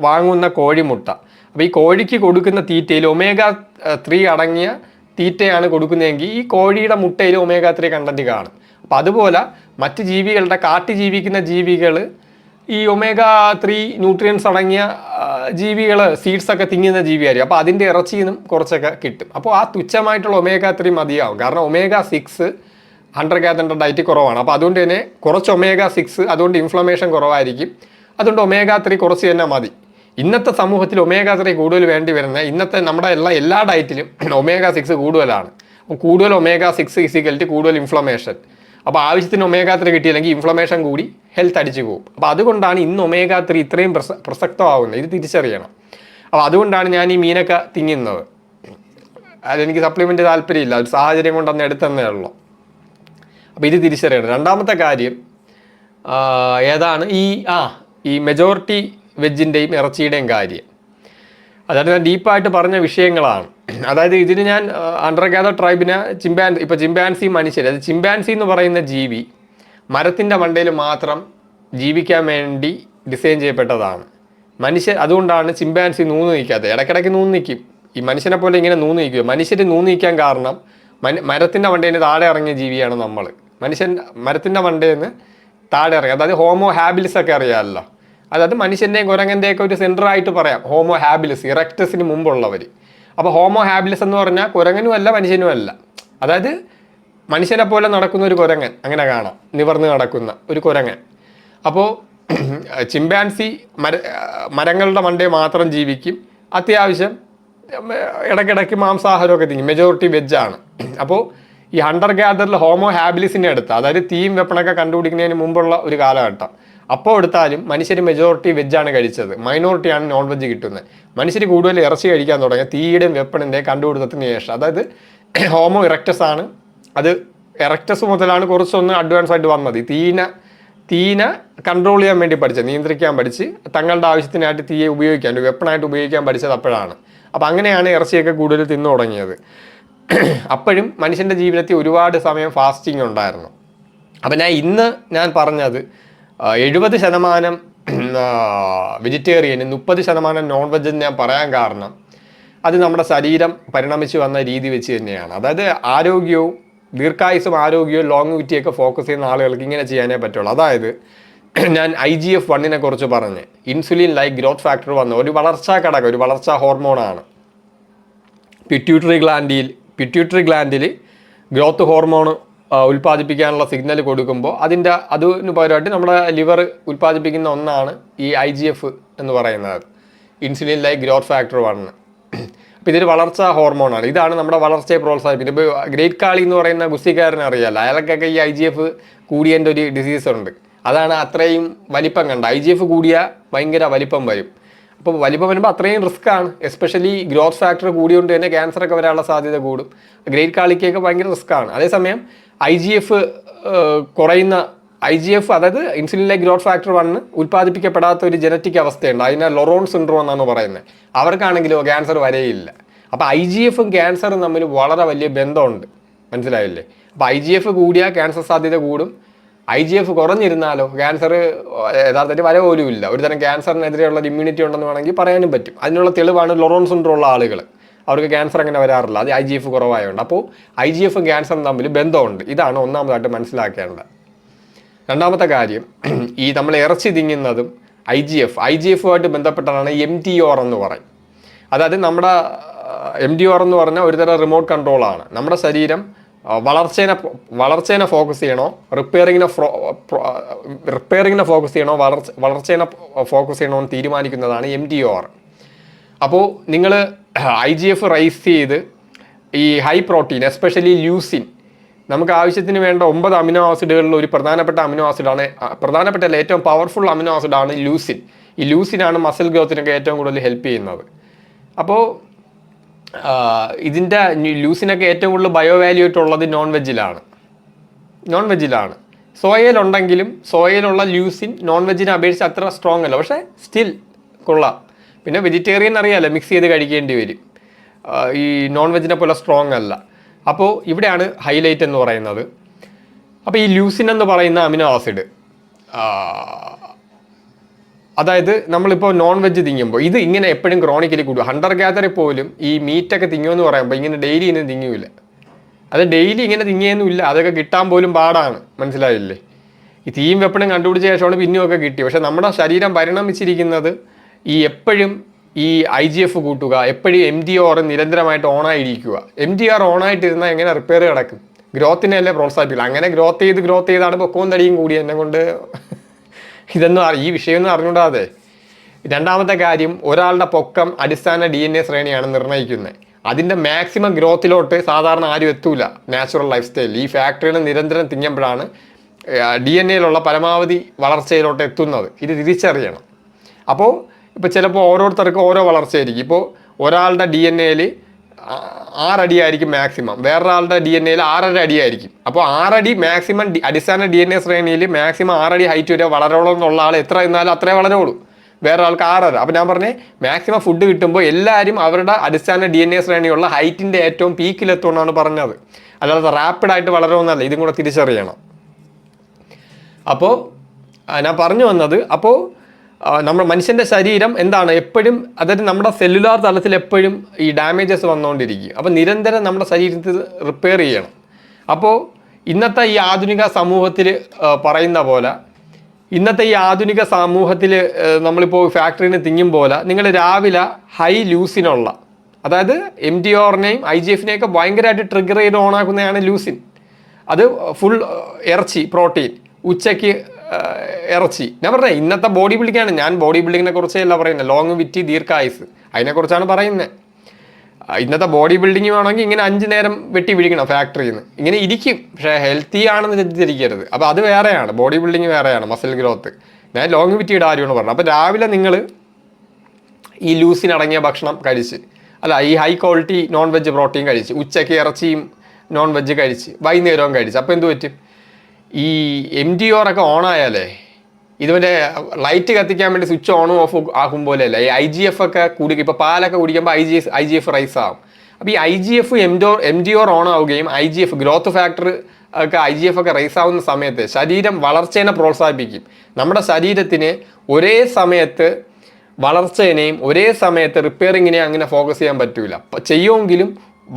വാങ്ങുന്ന കോഴിമുട്ട, അപ്പോൾ ഈ കോഴിക്ക് കൊടുക്കുന്ന തീറ്റയിൽ omega-3 അടങ്ങിയ തീറ്റയാണ് കൊടുക്കുന്നതെങ്കിൽ ഈ കോഴിയുടെ മുട്ടയിൽ omega-3 കണ്ടന്റ് കാണും. അപ്പം അതുപോലെ മറ്റ് ജീവികളുടെ കാട്ടി ജീവിക്കുന്ന ജീവികൾ ഈ omega-3 ന്യൂട്രിയൻസ് അടങ്ങിയ ജീവികൾ, സീഡ്സൊക്കെ തിന്നുന്ന ജീവിയായിരിക്കും. അപ്പോൾ അതിൻ്റെ ഇറച്ചിയിൽ നിന്നും കുറച്ചൊക്കെ കിട്ടും. അപ്പോൾ ആ തുച്ഛമായിട്ടുള്ള omega-3 മതിയാവും. കാരണം omega-6 ഹണ്ടർ ഗ്യാദറിൻ്റെ ഡയറ്റ് കുറവാണ്. അപ്പോൾ അതുകൊണ്ട് തന്നെ കുറച്ച് omega-6, അതുകൊണ്ട് ഇൻഫ്ലമേഷൻ കുറവായിരിക്കും. അതുകൊണ്ട് omega-3 കുറച്ച് തന്നെ മതി. ഇന്നത്തെ സമൂഹത്തിൽ omega-3 കൂടുതൽ വേണ്ടി വരുന്നത് ഇന്നത്തെ നമ്മുടെ എല്ലാ ഡയറ്റിലും omega-6 കൂടുതലാണ്. അപ്പോൾ കൂടുതൽ omega-6 കൂടുതൽ ഇൻഫ്ലമേഷൻ. അപ്പോൾ ആവശ്യത്തിന് omega-3 കിട്ടിയില്ലെങ്കിൽ ഇൻഫ്ലമേഷൻ കൂടി ഹെൽത്ത് അടിച്ചു പോകും. അപ്പോൾ അതുകൊണ്ടാണ് ഇന്ന് omega-3 ഇത്രയും പ്രസക്തമാകുന്നത്. ഇത് തിരിച്ചറിയണം. അപ്പോൾ അതുകൊണ്ടാണ് ഞാൻ ഈ മീനൊക്കെ തിന്നുന്നത്. അതെനിക്ക് സപ്ലിമെൻ്റ് താല്പര്യമില്ല, ഒരു സാഹചര്യം കൊണ്ടന്ന് എടുത്തന്നേ ഉള്ളൂ. അപ്പോൾ ഇത് തിരിച്ചറിയണം. രണ്ടാമത്തെ കാര്യം ഏതാണ്, ഈ മെജോറിറ്റി വെജിൻ്റെയും ഇറച്ചിയുടെയും കാര്യം. അതായത് ഞാൻ ഡീപ്പായിട്ട് പറഞ്ഞ വിഷയങ്ങളാണ്. അതായത് ഇതിന് ഞാൻ ഹണ്ടർ ഗ്യാദർ ട്രൈബിനെ ചിമ്പാൻസി മനുഷ്യർ, അത് ചിമ്പാൻസി എന്ന് പറയുന്ന ജീവി മരത്തിൻ്റെ മണ്ടയിൽ മാത്രം ജീവിക്കാൻ വേണ്ടി ഡിസൈൻ ചെയ്യപ്പെട്ടതാണ്. അതുകൊണ്ടാണ് ചിമ്പാൻസി നൂന്ന് നിൽക്കാത്തത്. ഇടയ്ക്കിടയ്ക്ക് നൂന്ന് നിൽക്കും. ഈ മനുഷ്യനെ പോലെ ഇങ്ങനെ നൂന്ന് നിൽക്കുക. മനുഷ്യർ നൂന്ന് നിൽക്കാൻ കാരണം മരത്തിൻ്റെ മണ്ടയിൽ നിന്ന് താഴെ ഇറങ്ങിയ ജീവിയാണ് നമ്മൾ. മനുഷ്യൻ മരത്തിൻ്റെ മണ്ടയിൽ നിന്ന് താഴെ ഇറങ്ങി, അതായത് ഹോമോ ഹാബിലിസ് ഒക്കെ അറിയാമല്ലോ. അതായത് മനുഷ്യൻ്റെയും കുരങ്ങൻ്റെയൊക്കെ ഒരു സെൻറ്ററായിട്ട് പറയാം ഹോമോ ഹാബിലിസ്, ഇറക്ടസിന് മുമ്പുള്ളവർ. അപ്പോൾ ഹോമോ ഹാബിലിസ് എന്ന് പറഞ്ഞാൽ കുരങ്ങനും അല്ല മനുഷ്യനും അല്ല, അതായത് മനുഷ്യനെ പോലെ നടക്കുന്ന ഒരു കുരങ്ങൻ, അങ്ങനെ കാണാം, നിവർന്ന് നടക്കുന്ന ഒരു കുരങ്ങൻ. അപ്പോൾ ചിമ്പാൻസി മരങ്ങളുടെ മണ്ടയിൽ മാത്രം ജീവിക്കും. അത്യാവശ്യം ഇടയ്ക്കിടയ്ക്ക് മാംസാഹാരമൊക്കെ തിന്നും. മെജോറിറ്റി വെജാണ്. അപ്പോൾ ഈ ഹണ്ടർ ഗ്യാദറിൽ ഹോമോ ഹാബിലിസിനെ എടുത്ത, അതായത് തീയും വെപ്പണൊക്കെ കണ്ടുപിടിക്കുന്നതിന് മുമ്പുള്ള ഒരു കാലഘട്ടം, അപ്പോൾ എടുത്താലും മനുഷ്യർ മെജോറിറ്റി വെജാണ് കഴിച്ചത്, മൈനോറിറ്റിയാണ് നോൺ വെജ് കിട്ടുന്നത്. മനുഷ്യർ കൂടുതൽ ഇറച്ചി കഴിക്കാൻ തുടങ്ങിയ തീയുടെയും വെപ്പണിൻ്റെയും കണ്ടുപിടുത്തത്തിന് ശേഷം. അതായത് ഹോമോ ഇറക്ടസ് ആണ്, അത് ഇറക്ടസ് മുതലാണ് കുറച്ചൊന്ന് അഡ്വാൻസ് ആയിട്ട് വന്നത്. തീനെ കൺട്രോൾ ചെയ്യാൻ വേണ്ടി പഠിച്ചത്, നിയന്ത്രിക്കാൻ പഠിച്ച് തങ്ങളുടെ ആവശ്യത്തിനായിട്ട് തീയെ ഉപയോഗിക്കാൻ, ഒരു വെപ്പണായിട്ട് ഉപയോഗിക്കാൻ പഠിച്ചത് അപ്പോഴാണ്. അപ്പോൾ അങ്ങനെയാണ് ഇറച്ചിയൊക്കെ കൂടുതൽ തിന്നു തുടങ്ങിയത്. അപ്പോഴും മനുഷ്യൻ്റെ ജീവിതത്തിൽ ഒരുപാട് സമയം ഫാസ്റ്റിംഗ് ഉണ്ടായിരുന്നു. അപ്പം ഞാൻ പറഞ്ഞത് 70% വെജിറ്റേറിയന് 30% നോൺ വെജ് എന്ന് ഞാൻ പറയാൻ കാരണം അത് നമ്മുടെ ശരീരം പരിണമിച്ച് വന്ന രീതി വെച്ച് തന്നെയാണ്. അതായത് ആരോഗ്യവും ദീർഘായുസും ആരോഗ്യവും ലോങ്വിറ്റിയൊക്കെ ഫോക്കസ് ചെയ്യുന്ന ആളുകൾക്ക് ഇങ്ങനെ ചെയ്യാനേ പറ്റുള്ളൂ. അതായത് ഞാൻ IGF-1 കുറിച്ച് പറഞ്ഞ്, ഇൻസുലിൻ ലൈക്ക് ഗ്രോത്ത് ഫാക്ടർ വന്ന ഒരു വളർച്ചാ ഘടകം, ഒരു വളർച്ചാ ഹോർമോണാണ്. പിറ്റ്യൂട്ടറി ഗ്ലാൻഡിൽ ഗ്രോത്ത് ഹോർമോൺ ഉൽപ്പാദിപ്പിക്കാനുള്ള സിഗ്നൽ കൊടുക്കുമ്പോൾ അതിന് പകരമായിട്ട് നമ്മുടെ ലിവർ ഉൽപ്പാദിപ്പിക്കുന്ന ഒന്നാണ് ഈ IGF എന്ന് പറയുന്നത്, ഇൻസുലിൻ ലൈക്ക് ഗ്രോത്ത് ഫാക്ടർ 1. അപ്പോൾ ഇതൊരു വളർച്ചാ ഹോർമോണാണ്. ഇതാണ് നമ്മുടെ വളർച്ചയെ പ്രോത്സാഹിപ്പിക്കുന്നത്. ഇപ്പോൾ ഗ്രേറ്റ് കാളി എന്ന് പറയുന്ന ഗുസ്തിക്കാരനെ അറിയാമല്ലോ, അയാൾക്കൊക്കെ ഈ IGF കൂടിയതിൻ്റെ ഒരു ഡിസീസ് ഉണ്ട്. അതാണ് അത്രയും വലിപ്പം കണ്ട. IGF കൂടിയാൽ ഭയങ്കര വലിപ്പം വരും. അപ്പോൾ വലിപ്പം വരുമ്പോൾ അത്രയും റിസ്ക് ആണ്. എസ്പെഷ്യലി ഗ്രോത്ത് ഫാക്ടർ കൂടിയോണ്ട് തന്നെ ക്യാൻസറൊക്കെ വരാനുള്ള സാധ്യത കൂടും. ഗ്രേറ്റ് കാളിക്കൊക്കെ ഭയങ്കര റിസ്ക് ആണ്. അതേസമയം IGF അതായത് ഇൻസുലിൻ ലൈക്ക് ഗ്രോത്ത് ഫാക്ടർ 1 ഉൽപ്പാദിപ്പിക്കപ്പെടാത്ത ഒരു ജനറ്റിക് അവസ്ഥയുണ്ട്. അതിനെ ലൊറോൺ സിൻഡ്രോം എന്നാണ് പറയുന്നത്. അവർക്കാണെങ്കിലോ ക്യാൻസർ വരെയില്ല. അപ്പോൾ IGF-ഉം ക്യാൻസറും തമ്മിൽ വളരെ വലിയ ബന്ധമുണ്ട്, മനസ്സിലായില്ലേ? അപ്പോൾ IGF കൂടിയാൽ ക്യാൻസർ സാധ്യത കൂടും, IGF കുറഞ്ഞിരുന്നാലോ ക്യാൻസർ യഥാർത്ഥത്തിൽ വര പോലും ഇല്ല. ഒരുതരം ക്യാൻസറിനെതിരെയുള്ള ഇമ്മ്യൂണിറ്റി ഉണ്ടെന്ന് വേണമെങ്കിൽ പറയാനും പറ്റും. അതിനുള്ള തെളിവാണ് ലൊറോൺ സിൻഡ്രോം ഉള്ള ആളുകൾ, അവർക്ക് ക്യാൻസർ അങ്ങനെ വരാറില്ല, അത് IGF കുറവായതുകൊണ്ട്. അപ്പോൾ IGF-ഉം ക്യാൻസറും തമ്മിൽ ബന്ധമുണ്ട്. ഇതാണ് ഒന്നാമതായിട്ട് മനസ്സിലാക്കേണ്ടത്. രണ്ടാമത്തെ കാര്യം, ഈ നമ്മൾ ഇറച്ചി തിന്നുന്നതും IGF-ഉമായിട്ട് ബന്ധപ്പെട്ടാണ് MTOR എന്ന് പറയും. അതായത് നമ്മുടെ MTOR എന്ന് പറഞ്ഞാൽ ഒരുതരം റിമോട്ട് കൺട്രോളാണ്. നമ്മുടെ ശരീരം വളർച്ചേനെ ഫോക്കസ് ചെയ്യണോ, റിപ്പയറിങ്ങിനെ ഫോക്കസ് ചെയ്യണോ, വളർച്ചേനെ ഫോക്കസ് ചെയ്യണോ എന്ന് തീരുമാനിക്കുന്നതാണ് MTOR. അപ്പോൾ നിങ്ങൾ IGF റൈസ് ചെയ്ത് ഈ ഹൈ പ്രോട്ടീൻ, എസ്പെഷ്യലി ലൂസിൻ, നമുക്ക് ആവശ്യത്തിന് വേണ്ട 9 അമിനോ ആസിഡുകളിൽ ഒരു പ്രധാനപ്പെട്ട അമിനോ ആസിഡാണ്, പ്രധാനപ്പെട്ട ഏറ്റവും പവർഫുൾ അമിനോ ആസിഡാണ് ലൂസിൻ. ഈ ലൂസിനാണ് മസിൽ ഗ്രോത്തിനൊക്കെ ഏറ്റവും കൂടുതൽ ഹെൽപ്പ് ചെയ്യുന്നത്. അപ്പോൾ ഇതിൻ്റെ ലൂസിനൊക്കെ ഏറ്റവും കൂടുതൽ ബയോ വാല്യൂ ആയിട്ടുള്ളത് നോൺ വെജിലാണ്. സോയയിലുണ്ടെങ്കിലും സോയയിലുള്ള ലൂസിൻ നോൺ വെജിനെ അപേക്ഷിച്ച് അത്ര സ്ട്രോങ് അല്ല, പക്ഷേ സ്റ്റിൽ കൊള്ളാം. പിന്നെ വെജിറ്റേറിയൻ അറിയാമല്ലോ, മിക്സ് ചെയ്ത് കഴിക്കേണ്ടി വരും, ഈ നോൺ വെജിനെ പോലെ സ്ട്രോങ് അല്ല. അപ്പോൾ ഇവിടെയാണ് ഹൈലൈറ്റ് എന്ന് പറയുന്നത്. അപ്പോൾ ഈ ലൂസിൻ എന്ന് പറയുന്ന അമിനോ ആസിഡ്, അതായത് നമ്മളിപ്പോൾ നോൺ വെജ് തിങ്ങുമ്പോൾ ഇത് ഇങ്ങനെ എപ്പോഴും ക്രോണിക്കലി കൂടും. ഹണ്ടർ ഗ്യാദറിൽ പോലും ഈ മീറ്റൊക്കെ തിങ്ങുമെന്ന് പറയുമ്പോൾ ഇങ്ങനെ ഡെയിലി ഇങ്ങനെ തിങ്ങില്ല. അത് ഡെയിലി ഇങ്ങനെ തിങ്ങിയൊന്നുമില്ല, അതൊക്കെ കിട്ടാൻ പോലും പാടാണ്, മനസ്സിലായില്ലേ? ഈ തീയും വെപ്പണും കണ്ടുപിടിച്ച ശേഷമാണ് പിന്നെയൊക്കെ കിട്ടി. പക്ഷെ നമ്മുടെ ശരീരം പരിണമിച്ചിരിക്കുന്നത് ഈ എപ്പോഴും ഈ IGF കൂട്ടുക, എപ്പോഴും MTOR നിരന്തരമായിട്ട് ഓണായിരിക്കുക. MTOR ഓണായിട്ടിരുന്നാൽ എങ്ങനെ റിപ്പയർ കിടക്കും? ഗ്രോത്തിനെയല്ലേ പ്രോത്സാഹിപ്പിക്കുക. അങ്ങനെ ഗ്രോത്ത് ചെയ്താണ് പൊക്കവും തടിയും കൂടി. എന്നെ കൊണ്ട് ഈ വിഷയമൊന്നും അറിഞ്ഞൂടാതെ. രണ്ടാമത്തെ കാര്യം, ഒരാളുടെ പൊക്കം അടിസ്ഥാന DNA ശ്രേണിയാണ് നിർണ്ണയിക്കുന്നത്. അതിൻ്റെ മാക്സിമം ഗ്രോത്തിലോട്ട് സാധാരണ ആരും എത്തൂല നാച്ചുറൽ ലൈഫ് സ്റ്റൈൽ. ഈ ഫാക്ടറികൾ നിരന്തരം തിങ്ങുമ്പോഴാണ് DNA-യിലുള്ള പരമാവധി വളർച്ചയിലോട്ട് എത്തുന്നത്. ഇത് തിരിച്ചറിയണം. അപ്പോൾ ഇപ്പോൾ ചിലപ്പോൾ ഓരോരുത്തർക്കും ഓരോ വളർച്ചയായിരിക്കും. ഇപ്പോൾ ഒരാളുടെ DNA-യിൽ 6 അടിയായിരിക്കും മാക്സിമം, വേറൊരാളുടെ DNA-യിൽ 6.5 അടിയായിരിക്കും. അപ്പോൾ 6 അടി മാക്സിമം അടിസ്ഥാന DNA ശ്രേണിയിൽ മാക്സിമം 6 അടി ഹൈറ്റ് വരെ വളരുള്ളൂ എന്നുള്ള ആൾ എത്ര എന്നാലും അത്രേ വളരുള്ളൂ. വേറെ ആൾക്ക് 6.5. അപ്പോൾ ഞാൻ പറഞ്ഞേ, മാക്സിമം ഫുഡ് കിട്ടുമ്പോൾ എല്ലാവരും അവരുടെ അടിസ്ഥാന DNA ശ്രേണിയുള്ള ഹൈറ്റിൻ്റെ ഏറ്റവും പീക്കിലെത്തുമെന്നാണ് പറഞ്ഞത്. അല്ലാതെ റാപ്പിഡായിട്ട് വളരുമെന്നല്ല, ഇതും കൂടെ തിരിച്ചറിയണം. അപ്പോൾ ഞാൻ പറഞ്ഞു വന്നത്, അപ്പോൾ നമ്മുടെ മനുഷ്യൻ്റെ ശരീരം എന്താണ് എപ്പോഴും, അതായത് നമ്മുടെ സെല്ലുലാർ തലത്തിൽ എപ്പോഴും ഈ ഡാമേജസ് വന്നുകൊണ്ടിരിക്കും. അപ്പോൾ നിരന്തരം നമ്മുടെ ശരീരത്തിൽ റിപ്പയർ ചെയ്യണം. അപ്പോൾ ഇന്നത്തെ ഈ ആധുനിക സമൂഹത്തിൽ പറയുന്ന പോലെ, ഇന്നത്തെ ഈ ആധുനിക സമൂഹത്തിൽ നമ്മളിപ്പോൾ ഫാക്ടറിയിൽ നിന്ന് തിങ്ങും പോലെ നിങ്ങൾ രാവിലെ ഹൈ ലൂസിനുള്ള, അതായത് MTOR-നെയും IGF-നെയൊക്കെ ഭയങ്കരമായിട്ട് ട്രിഗർ ചെയ്ത് ഓണാക്കുന്നതാണ് ലൂസിൻ. അത് ഫുൾ ഇറച്ചി പ്രോട്ടീൻ, ഉച്ചയ്ക്ക് ഇറച്ചി. ഞാൻ പറഞ്ഞത് ഇന്നത്തെ ബോഡി ബിൽഡിങ്ങാണ്. ഞാൻ ബോഡി ബിൽഡിങ്ങിനെ കുറിച്ചല്ല പറയുന്നത്, ലോങ് വിറ്റി ദീർഘായുസ് അതിനെക്കുറിച്ചാണ് പറയുന്നത്. ഇന്നത്തെ ബോഡി ബിൽഡിങ് വേണമെങ്കിൽ ഇങ്ങനെ 5 നേരം വെട്ടി പിടിക്കണം ഫാക്ടറിയിൽ നിന്ന്, ഇങ്ങനെ ഇരിക്കും. പക്ഷേ ഹെൽത്തി ആണെന്ന് തെറ്റിദ്ധരിക്കരുത്. അപ്പോൾ അത് വേറെയാണ്, ബോഡി ബിൽഡിങ് വേറെയാണ്, മസിൽ ഗ്രോത്ത്. ഞാൻ ലോങ് വിറ്റിയുടെ കാര്യമാണ് പറഞ്ഞത്. അപ്പോൾ രാവിലെ നിങ്ങൾ ഈ ലൂസിനടങ്ങിയ ഭക്ഷണം കഴിച്ച്, ഈ high quality non veg protein കഴിച്ച്, ഉച്ചയ്ക്ക് ഇറച്ചിയും നോൺ വെജ് കഴിച്ച്, വൈകുന്നേരവും കഴിച്ച്, അപ്പോൾ എന്ത് പറ്റും? ഈ MDR ഒക്കെ ഓണായാലേ ഇതുവരെ ലൈറ്റ് കത്തിക്കാൻ വേണ്ടി സ്വിച്ച് ഓണും ഓഫ് ആക്കും പോലെയല്ല ഈ IGF ഒക്കെ കുടിക്കും. ഇപ്പോൾ പാലൊക്കെ കുടിക്കുമ്പോൾ IGF റൈസ് ആവും. അപ്പോൾ ഈ IGF MDR ഓൺ ആവുകയും IGF ഗ്രോത്ത് ഫാക്ടർ ഒക്കെ IGF ഒക്കെ റൈസ് ആവുന്ന സമയത്ത് ശരീരം വളർച്ചേനെ പ്രോത്സാഹിപ്പിക്കും. നമ്മുടെ ശരീരത്തിന് ഒരേ സമയത്ത് വളർച്ചേനെയും ഒരേ സമയത്ത് റിപ്പയറിങ്ങിനെയും അങ്ങനെ ഫോക്കസ് ചെയ്യാൻ പറ്റൂല. ചെയ്യുമെങ്കിലും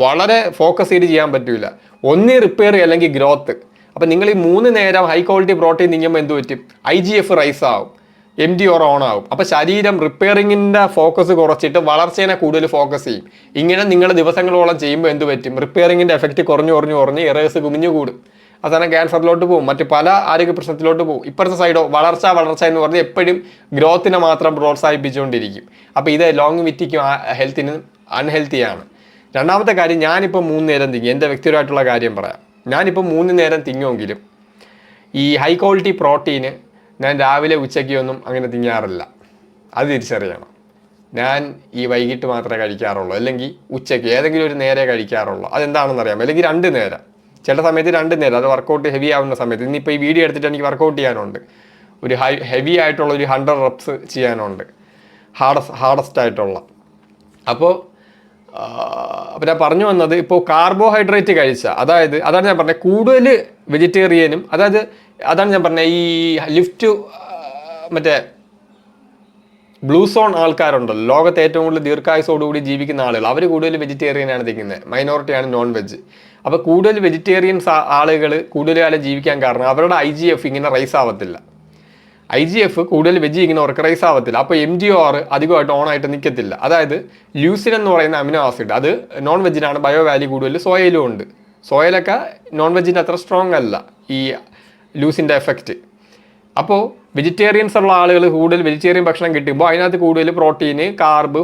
വളരെ ഫോക്കസ് ചെയ്ത് ചെയ്യാൻ പറ്റൂല. ഒന്നീ റിപ്പയർ അല്ലെങ്കിൽ ഗ്രോത്ത്. അപ്പം നിങ്ങൾ ഈ 3 നേരം ഹൈ ക്വാളിറ്റി പ്രോട്ടീൻ തിന്നുമ്പോൾ എന്ത് പറ്റും? IGF റൈസ് ആവും, MDR ഓൺ ആവും. അപ്പോൾ ശരീരം റിപ്പയറിങ്ങിൻ്റെ ഫോക്കസ് കുറച്ചിട്ട് വളർച്ചേനെ കൂടുതൽ ഫോക്കസ് ചെയ്യും. ഇങ്ങനെ നിങ്ങൾ ദിവസങ്ങളോളം ചെയ്യുമ്പോൾ എന്ത് പറ്റും? റിപ്പയറിങ്ങിൻ്റെ എഫക്റ്റ് കുറഞ്ഞ് എറേഴ്സ് കുമിഞ്ഞു കൂടും. അവസാനം ക്യാൻസറിലോട്ട് പോകും, മറ്റ് പല ആരോഗ്യ പ്രശ്നത്തിലോട്ട് പോകും. ഇപ്പുറത്തെ സൈഡോ വളർച്ച എന്ന് പറഞ്ഞ് എപ്പോഴും ഗ്രോത്തിനെ മാത്രം പ്രോത്സാഹിപ്പിച്ചുകൊണ്ടിരിക്കും. അപ്പോൾ ഇത് ലോങ്വിറ്റിക്കും ഹെൽത്തിനും അൺഹെൽത്തിയാണ്. രണ്ടാമത്തെ കാര്യം, ഞാനിപ്പോൾ 3 നേരം തിങ്ങി. എൻ്റെ വ്യക്തിപരമായിട്ടുള്ള കാര്യം പറയാം. ഞാനിപ്പോൾ 3 നേരം തിങ്ങുമെങ്കിലും ഈ ഹൈ ക്വാളിറ്റി പ്രോട്ടീന് ഞാൻ രാവിലെ ഉച്ചയ്ക്കൊന്നും അങ്ങനെ തിങ്ങാറില്ല. അത് തിരിച്ചറിയണം. ഞാൻ ഈ വൈകിട്ട് മാത്രമേ കഴിക്കാറുള്ളൂ, അല്ലെങ്കിൽ ഉച്ചയ്ക്ക് ഏതെങ്കിലും ഒരു നേരെ കഴിക്കാറുള്ളൂ. അതെന്താണെന്ന് അറിയാം. അല്ലെങ്കിൽ 2 നേരം, ചില സമയത്ത് 2 നേരം. അത് വർക്കൗട്ട് ഹെവി ആവുന്ന സമയത്ത്. ഇന്നിപ്പോൾ ഈ വീഡിയോ എടുത്തിട്ട് എനിക്ക് വർക്കൗട്ട് ചെയ്യാനുണ്ട്. ഒരു ഹെവി ആയിട്ടുള്ള ഒരു 100 റെപ്സ് ചെയ്യാനുണ്ട്, ഹാർഡസ്റ്റ് ആയിട്ടുള്ള. അപ്പോൾ ഞാൻ പറഞ്ഞു വന്നത്, ഇപ്പോൾ കാർബോഹൈഡ്രേറ്റ് കഴിച്ച, അതാണ് ഞാൻ പറഞ്ഞത്, കൂടുതൽ വെജിറ്റേറിയനും, അതാണ് ഞാൻ പറഞ്ഞത്, ഈ ലിഫ്റ്റ് മറ്റേ ബ്ലൂ സോൺ ആൾക്കാരുണ്ടല്ലോ, ലോകത്ത് ഏറ്റവും കൂടുതൽ ദീർഘായുസോടുകൂടി ജീവിക്കുന്ന ആളുകൾ, അവർ കൂടുതൽ വെജിറ്റേറിയനാണ് തിന്നുന്നത്, മൈനോറിറ്റിയാണ് നോൺ വെജ്. അപ്പോൾ കൂടുതൽ വെജിറ്റേറിയൻസ് ആളുകൾ കൂടുതൽ കാലം ജീവിക്കാൻ കാരണം അവരുടെ IGF ഇങ്ങനെ റൈസ് ആവത്തില്ല. IGF കൂടുതൽ വെജ് ഇങ്ങനെ റൈസ് ആവത്തില്ല. അപ്പോൾ MDR അധികമായിട്ട് ഓണായിട്ട് നിൽക്കത്തില്ല. അതായത് ലൂസിൻ എന്ന് പറയുന്ന അമിനോ ആസിഡ്, അത് നോൺ വെജിനാണ് ബയോ വാല്യൂ കൂടുതൽ, സോയയിലും ഉണ്ട്. സോയലൊക്കെ നോൺ വെജിൻ്റെ അത്ര സ്ട്രോങ് അല്ല ഈ ലൂസിൻ്റെ എഫക്റ്റ്. അപ്പോൾ വെജിറ്റേറിയൻസ് ഉള്ള ആളുകൾ കൂടുതൽ വെജിറ്റേറിയൻ ഭക്ഷണം കിട്ടുമ്പോൾ അതിനകത്ത് കൂടുതൽ പ്രോട്ടീന്, കാർബ്,